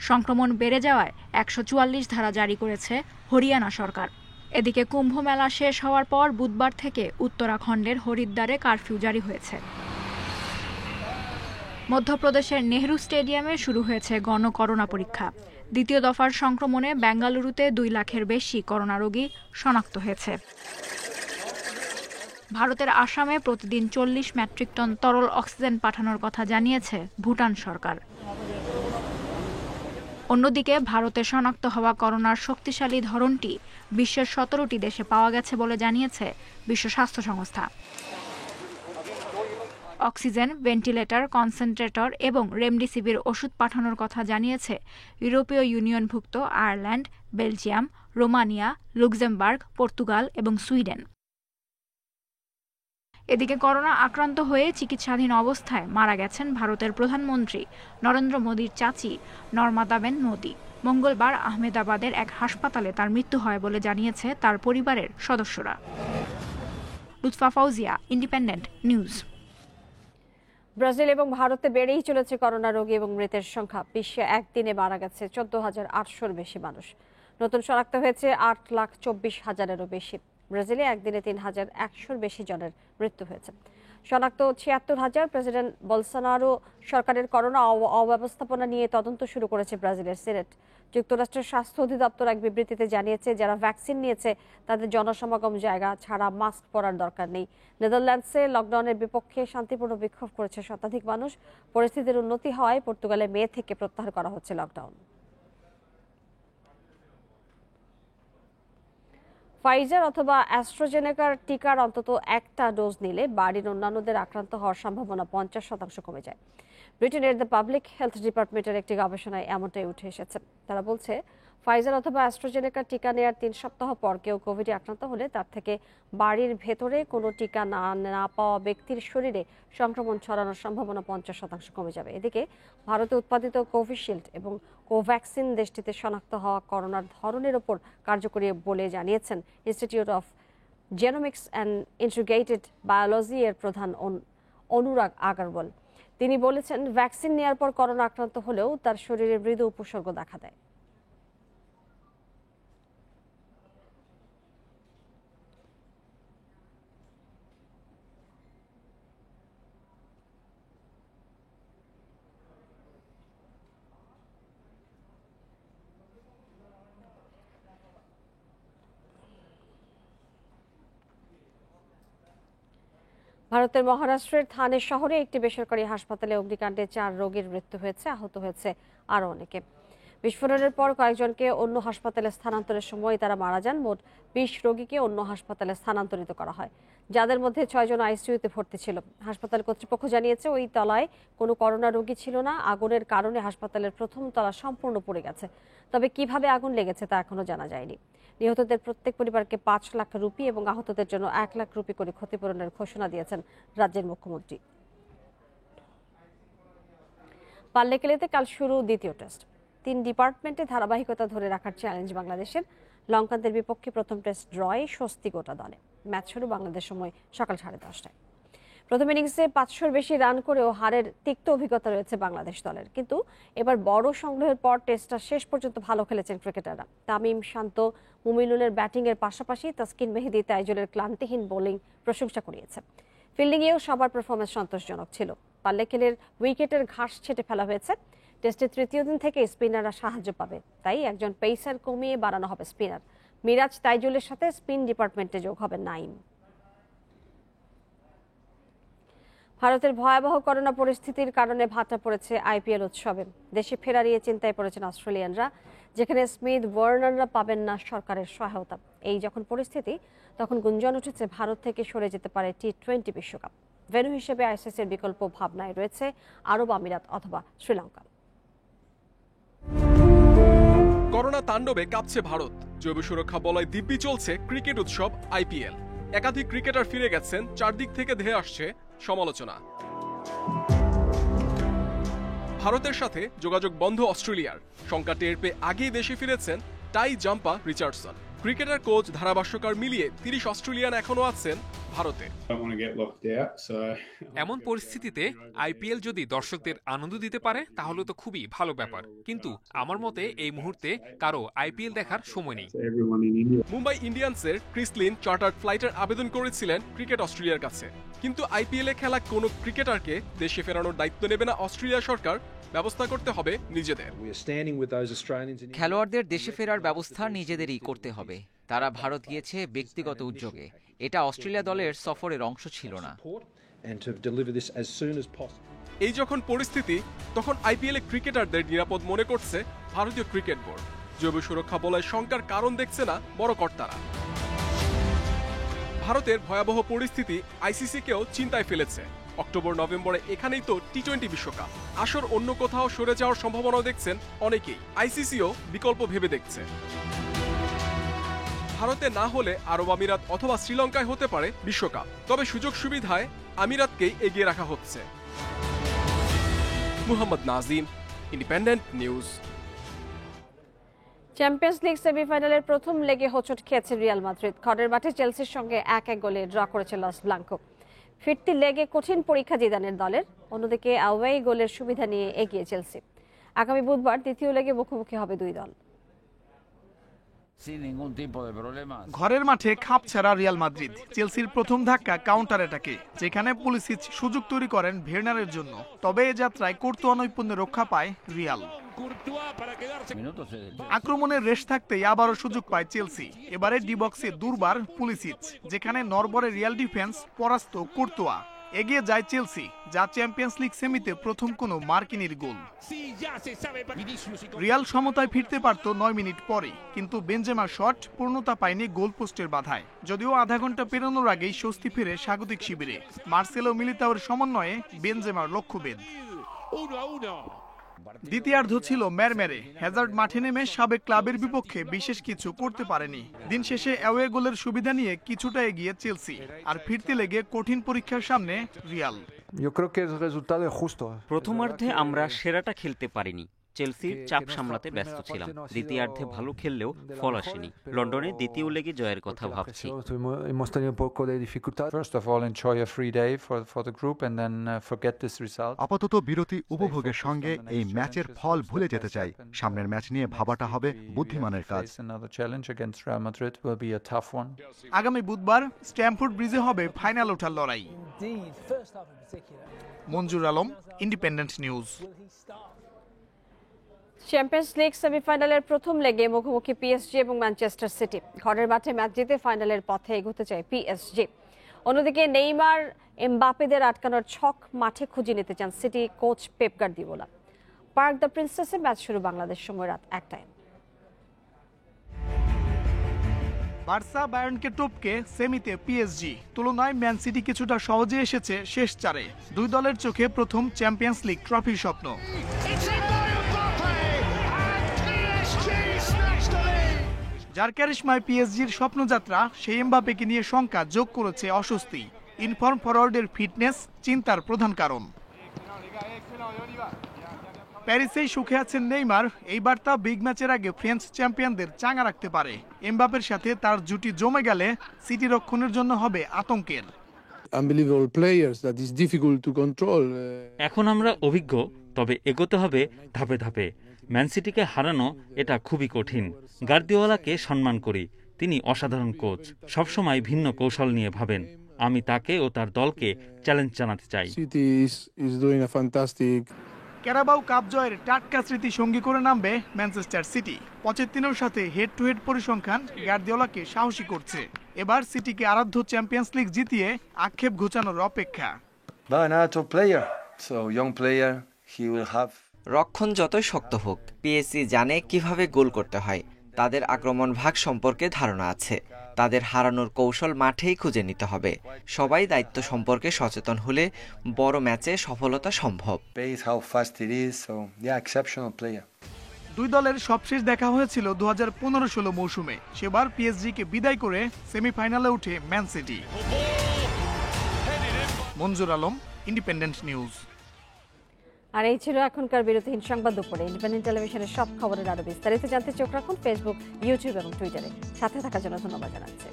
সংক্রমণ বেড়ে যাওয়ায় 144 ধারা জারি করেছে হরিয়ানা সরকার। এদিকে কুম্ভ মেলা শেষ হওয়ার পর বুধবার থেকে উত্তরাখণ্ডের হরিদ্বারে কারফিউ জারি হয়েছে। মধ্যপ্রদেশের নেহরু স্টেডিয়ামে শুরু হয়েছে গণকরোনা পরীক্ষা। দ্বিতীয় দফার সংক্রমণে বেঙ্গালুরুতে 2 লাখের বেশি করোনা রোগী শনাক্ত হয়েছে। ভারতের আসামে প্রতিদিন 40 মেট্রিক টন তরল অক্সিজেন পাঠানোর কথা জানিয়েছে ভুটান সরকার। অন্যদিকে ভারতে শনাক্ত হওয়া করোনার শক্তিশালী ধরনটি বিশ্বের 17টি দেশে পাওয়া গেছে বলে জানিয়েছে বিশ্ব স্বাস্থ্য সংস্থা। অক্সিজেন, ভেন্টিলেটর, কনসেন্ট্রেটর এবং রেমডেসিভির ওষুধ পাঠানোর কথা জানিয়েছে ইউরোপীয় ইউনিয়নভুক্ত Ireland, Belgium, Romania, Luxembourg, Portugal এবং সুইডেন। এদিকে করোনা আক্রান্ত হয়ে চিকিৎসাধীন অবস্থায় মারা গেছেন ভারতের প্রধানমন্ত্রী নরেন্দ্র মোদীর চাচি নর্মাদাবেন মোদী। মঙ্গলবার আহমেদাবাদের এক হাসপাতালে তার মৃত্যু হয় বলে জানিয়েছে তার পরিবারের সদস্যরা। Lutfa Fauzia, independent news.
Brazil এবং ভারতে বেড়েই চলেছে করোনা রোগী এবং মৃতের সংখ্যা। বিশ্বে একদিনে মারা গেছে 14,800-র বেশি মানুষ। নতুন শনাক্ত হয়েছে 8,24,000-এরও বেশি। ব্রাজিলে একদিনে 3,100-র বেশি জনের মৃত্যু হয়েছে। শনাক্ত 76,000। প্রেসিডেন্ট বলসোনারো সরকারের করোনা অব্যবস্থাপনা নিয়ে তদন্ত শুরু করেছে ব্রাজিলের সিনেট। যুক্তরাষ্ট্রের স্বাস্থ্য অধিদপ্তর এক বিবৃতিতে জানিয়েছে, যারা ভ্যাকসিন নিয়েছে তাদের জনসমাগম জায়গা ছাড়া মাস্ক পরার দরকার নেই। নেদারল্যান্ডসে লকডাউনের বিপক্ষে শান্তিপূর্ণ বিক্ষোভ করেছে শতাধিক মানুষ। পরিস্থিতির উন্নতি হওয়ায় পর্তুগালে মে থেকে প্রত্যাহার করা হচ্ছে লকডাউন। ফাইজার অথবা অ্যাস্ট্রাজেনেকার টিকার অন্তত একটা ডোজ নিলে বাড়ির অন্যান্যদের আক্রান্ত হওয়ার সম্ভাবনা 50% কমে যায়। ব্রিটেনের দ্য পাবলিক হেলথ ডিপার্টমেন্টের একটি গবেষণায় এমনটাই উঠে এসেছে। তারা বলছে, ফাইজার অথবা অ্যাস্ট্রাজেনেকার টিকা নেওয়ার 3 সপ্তাহ পর কেউ কোভিডে আক্রান্ত হলে তার থেকে বাড়ির ভেতরে কোনো টিকা না পাওয়া ব্যক্তির শরীরে সংক্রমণ ছড়ানোর সম্ভাবনা 50% কমে যাবে। এদিকে ভারতে উৎপাদিত কোভিশিল্ড এবং কোভ্যাক্সিন দেশটিতে শনাক্ত হওয়া করোনার ধরনের ওপর কার্যকরী বলে জানিয়েছেন institute of genomics and integrated biology এর প্রধান অনুরাগ আগরওয়াল। তিনি বলেছেন, ভ্যাকসিন নেওয়ার পর করোনা আক্রান্ত হলেও তার শরীরে মৃদু উপসর্গ দেখা দেয়। ভারতের মহারাষ্ট্রের থানে শহরে একটি বেসরকারি হাসপাতালে অগ্নিকাণ্ডে 4 রোগীর মৃত্যু হয়েছে, আহত হয়েছে আরও অনেকে। বিস্ফোরণের পর কয়েকজনকে অন্য হাসপাতালে স্থানান্তরের সময় তারা মারা যান। মোট 20 রোগীকে অন্য হাসপাতালে স্থানান্তরিত করা হয়, যাদের মধ্যে 6 জন আইসিইউতে ভর্তি ছিল। হাসপাতাল কর্তৃপক্ষ জানিয়েছে, ওই তলায় কোনো করোনা রোগী ছিল না। আগুনের কারণে হাসপাতালের প্রথম তলা সম্পূর্ণ পুড়ে গেছে। তবে কিভাবে আগুন লেগেছে তা এখনো জানা যায়নি। নিহতদের প্রত্যেক পরিবারকে 5 লাখ রুপি এবং আহতদের জন্য 1 লাখ রুপি করে ক্ষতিপূরণের ঘোষণা দিয়েছেন রাজ্যের মুখ্যমন্ত্রী। পাল্লেকেলেতে কাল শুরু দ্বিতীয় টেস্ট। 3 ডিপার্টমেন্টে ধারাবাহিকতা ধরে রাখার চ্যালেঞ্জ বাংলাদেশের। লঙ্কানদের বিপক্ষে প্রথম টেস্ট ড্রয়ে স্বস্তি গোটা দলে। ম্যাচ শুরু বাংলাদেশ সময় সকাল 10:30টায়। প্রথম ইনিংসে 500-র বেশি রান করেও হারের তিক্ত অভিজ্ঞতা রয়েছে বাংলাদেশ দলের। কিন্তু এবার বড় সংগ্রহের পর টেস্টটা শেষ পর্যন্ত ভালো খেলেছেন ক্রিকেটাররা। তামিম, শান্ত, মুমিনুলের ব্যাটিংয়ের পাশাপাশি তাসকিন মেহেদী, তাইজুলের ক্লান্তিহীন বোলিং প্রশংসা কুড়িয়েছে। ফিল্ডিংয়েও সবার পারফরমেন্স সন্তোষজনক ছিল। পাল্লেকেলের উইকেটের ঘাস ছেটে ফেলা হয়েছে। টেস্টের তৃতীয় দিন থেকে স্পিনাররা সাহায্য পাবে, তাই একজন পেসার কমিয়ে বাড়ানো হবে স্পিনার। মিরাজ, তাইজুলের সাথে স্পিন ডিপার্টমেন্টে যোগ হবে নাইম। ভারতের ভয়াবহ করোনা পরিস্থিতির কারণে ভাটা পড়েছে আইপিএল উৎসবে। দেশে ফেরা নিয়ে চিন্তায় পড়েছেন অস্ট্রেলিয়ানরা, যেখানে স্মিথ, ওয়ার্নাররা পাবেন না সরকারের সহায়তা। এই যখন পরিস্থিতি, তখন গুঞ্জন উঠেছে ভারত থেকে সরে যেতে পারে টি20 বিশ্বকাপ। ভেন্যু হিসেবে আইসিসির বিকল্প ভাবনায় রয়েছে আরব আমিরাত অথবা শ্রীলঙ্কা।
করোনা তাণ্ডবে কাঁপছে ভারত। জৈব সুরক্ষা বলয় দিব্যি চলছে ক্রিকেট উৎসব আইপিএল। একাধিক ক্রিকেটার ফিরে গেছেন, চারদিক থেকে ধেয়ে আসছে সমালোচনা। ভারতের সাথে যোগাযোগ বন্ধ অস্ট্রেলিয়ার। শঙ্কা টের পেয়ে আগেই দেশে ফিরেছেন টাই জাম্পা রিচার্ডসন। ক্রিকেটার, কোচ, ধারাভাষ্যকার মিলিয়ে 30 অস্ট্রেলিয়ান এখনো আছেন ভারতে।
এমন পরিস্থিতিতে আইপিএল যদি দর্শকদের আনন্দ দিতে পারে তাহলে তো খুবই ভালো ব্যাপার, কিন্তু আমার মতে এই মুহূর্তে কারো আইপিএল দেখার সময় নেই।
মুম্বাই ইন্ডিয়ান্সের ক্রিস লিন চার্টার্ড ফ্লাইটের আবেদন করেছিলেন ক্রিকেট অস্ট্রেলিয়ার কাছে, কিন্তু আইপিএলে খেলা কোনো ক্রিকেটারকে দেশে ফেরানোর দায়িত্ব নেবে না অস্ট্রেলিয়া সরকার, ব্যবস্থা করতে হবে নিজেদের।
খেলোয়াড়দের দেশে ফেরার ব্যবস্থা নিজেদেরই করতে হবে। তারা ভারত গিয়েছে ব্যক্তিগত উদ্যোগে, এটা অস্ট্রেলিয়া দলের সফরের অংশ ছিল না।
এই যখন পরিস্থিতি, তখন আইপিএলে ক্রিকেটারদের নিরাপদ মনে করছে ভারতীয় ক্রিকেট বোর্ড। জৈব সুরক্ষা বলয় শঙ্কার কারণ দেখছে না বড় কর্তারা। ভারতের ভয়াবহ পরিস্থিতি আইসিসিকেও চিন্তায় ফেলেছে। অক্টোবর নভেম্বরে এখানেই তো টি-20 বিশ্বকাপ, আসর অন্য কোথাও সরে যাওয়ার সম্ভাবনাও দেখছেন অনেকেই। আইসিসিও বিকল্প ভেবে দেখছে। ভারতে না হলে আরব আমিরাত অথবা শ্রীলঙ্কায় হতে পারে বিশ্বকাপ, তবে সুযোগ সুবিধায় আমিরাতকেই এগিয়ে রাখা হচ্ছে। Muhammad Nazim, independent News.
Champions League সেমিফাইনালের প্রথম লেগে হোঁচট খেয়েছে রিয়াল মাদ্রিদ। ঘরের মাঠে চেলসির সঙ্গে 1-1 গোলে ড্র করেছে লস ব্লাঙ্কো। ফিরতি লেগে কঠিন পরীক্ষা জিদানের দলের, অন্যদিকে অ্যাওয়ে গোলের সুবিধা নিয়ে এগিয়ে চেলসি। আগামী বুধবার দ্বিতীয় লেগে মুখোমুখি হবে দুই দল।
ঘরের মাঠে খাপ ছাড়া রিয়াল মাদ্রিদ। চেলসির প্রথম ধাক্কা কাউন্টার অ্যাটাকে, যেখানে পুলিসিচ সুযোগ তৈরি করেন ভের্নারের জন্য। তবে এ যাত্রায় কোর্তুয়া নৈপুণ্যে রক্ষা পায় রিয়াল। আক্রমণের রেশ থাকতেই আবারও সুযোগ পায় চেলসি। এবারে ডি বক্সে দুর্বার পুলিসিচ, যেখানে নরবরে রিয়াল ডিফেন্স পরাস্ত কোর্তুয়া। এগিয়ে যায় চেলসি, যা চ্যাম্পিয়ন্স লিগ সেমিতে প্রথম কোনো মার্কিনীর গোল। রিয়াল সমতায় ফিরতে পারত 9 মিনিট পরে, কিন্তু বেনজেমার শট পূর্ণতা পায়নি গোল পোস্টের বাধায়। যদিও আধা ঘন্টা পেরোনোর আগেই স্বস্তি ফিরে স্বাগতিক শিবিরে। মার্সেলো মিলিতাওর সমন্বয়ে বেনজেমার লক্ষ্যভেদ। দ্বিতীয়ার্ধ ছিল ম্যারম্যারে। হ্যাজার্ড মাঠে নেমে সাবেক ক্লাবের বিপক্ষে বিশেষ কিছু করতে পারেনি। দিন শেষে অ্যাওয়ে গোলের সুবিধা নিয়ে কিছুটা এগিয়ে চেলসি, আর ফিরতে লেগে কঠিন পরীক্ষার সামনে রিয়াল।
প্রথমার্ধে আমরা সেরাটা খেলতে পারিনি। চেলসির চাপ সামলাতে ব্যস্ত ছিলাম। দ্বিতীয়ার্ধে ভালো খেললেও ফল আসেনি। লন্ডনে দ্বিতীয় লেগে জয়ের কথা ভাবছি।
আপাতত বিরতি উপভোগের সঙ্গে এই ম্যাচের ফল ভুলে যেতে চাই। সামনের ম্যাচ নিয়ে ভাবাটা হবে বুদ্ধিমানের কাজ।
আগামী বুধবার স্ট্যামফোর্ড ব্রিজে হবে ফাইনাল ওঠার লড়াই। Manjur Alam, Independent News.
Champions League সেমিফাইনালের প্রথম লেগে মুখোমুখি পিএসজি এবং ম্যানচেস্টার সিটি। ঘরের মাঠে ম্যাচ জিতে ফাইনালের পথে এগোতে চায় পিএসজি। অন্যদিকে নেইমার এমবাপেদের আটকানোর ছক মাঠে খুঁজে নিতে চান City coach Pep Guardiola. Parc des প্রিন্সেসে ম্যাচ শুরু বাংলাদেশ সময় রাত 1টায়।
বার্সা বায়ার্নকে টপকে সেমিতে পিএসজি। তুলনায় ম্যান সিটি কিছুটা সহজে এসেছে শেষ চারে। দুই দলের চোখে প্রথম চ্যাম্পিয়ন্স লিগ ট্রফির স্বপ্ন। যার ক্যারিশমায় পিএসজির স্বপ্নযাত্রা, সেই এমবাপেকে নিয়ে শঙ্কা যোগ করেছে অস্বস্তি। ইনফর্ম ফরওয়ার্ডের ফিটনেস চিন্তার প্রধান কারণ। প্যারিসেই সুখে আছেন নেইমার। এই বার্তা বিগ ম্যাচের আগে ফ্রেঞ্চ চ্যাম্পিয়নদের চাঙা রাখতে পারে। এমবাপের সাথে তার জুটি জমে গেলে সিটি রক্ষণের জন্য হবে আতঙ্কের।
এখন আমরা অভিজ্ঞ, তবে এগোতে হবে ধাপে ধাপে। ম্যান সিটিকে হারানো এটা খুবই কঠিন। গার্দিওলাকে সম্মান করি, তিনি অসাধারণ কোচ, সবসময় ভিন্ন কৌশল নিয়ে ভাবেন। আমি তাকে ও তার দলকে চ্যালেঞ্জ জানাতে চাই।
ক্যারাবাও কাপ জয়ের টাটকা স্মৃতি সঙ্গী করে নামবে ম্যানচেস্টার সিটি। পচেত্তিনোর সাথে হেড টু হেড পরিসংখ্যান গার্দিওলাকে সাহসী করছে। এবার সিটিকে আরাধ্য চ্যাম্পিয়ন্স লিগ জিতিয়ে আক্ষেপ ঘোচানোর অপেক্ষা।
রক্ষণ যতই শক্ত হোক, পিএসজি জানে কিভাবে গোল করতে হয়। তাদের আক্রমণ ভাগ সম্পর্কে ধারণা আছে। তাদের হারানোর কৌশল মাঠেই খুঁজে নিতে হবে। সবাই দায়িত্ব সম্পর্কে সচেতন হলে বড় ম্যাচে সফলতা সম্ভব।
দুই দলের সবশেষ দেখা হয়েছিল 2015-16 মৌসুমে। সেবার পিএসজিকে বিদায় করে সেমিফাইনালে উঠে ম্যান সিটি। মঞ্জুর আলম, ইন্ডিপেন্ডেন্ট নিউজ।
আর এই ছিল এখনকার বিরতিহীন সংবাদ দুপুরে। ইন্ডিপেন্ডেন্ট টেলিভিশনের সব খবরের আরো বিস্তারিত জানতে চোখ রাখুন ফেসবুক, ইউটিউব এবং টুইটারে। সাথে থাকার জন্য ধন্যবাদ জানাচ্ছি।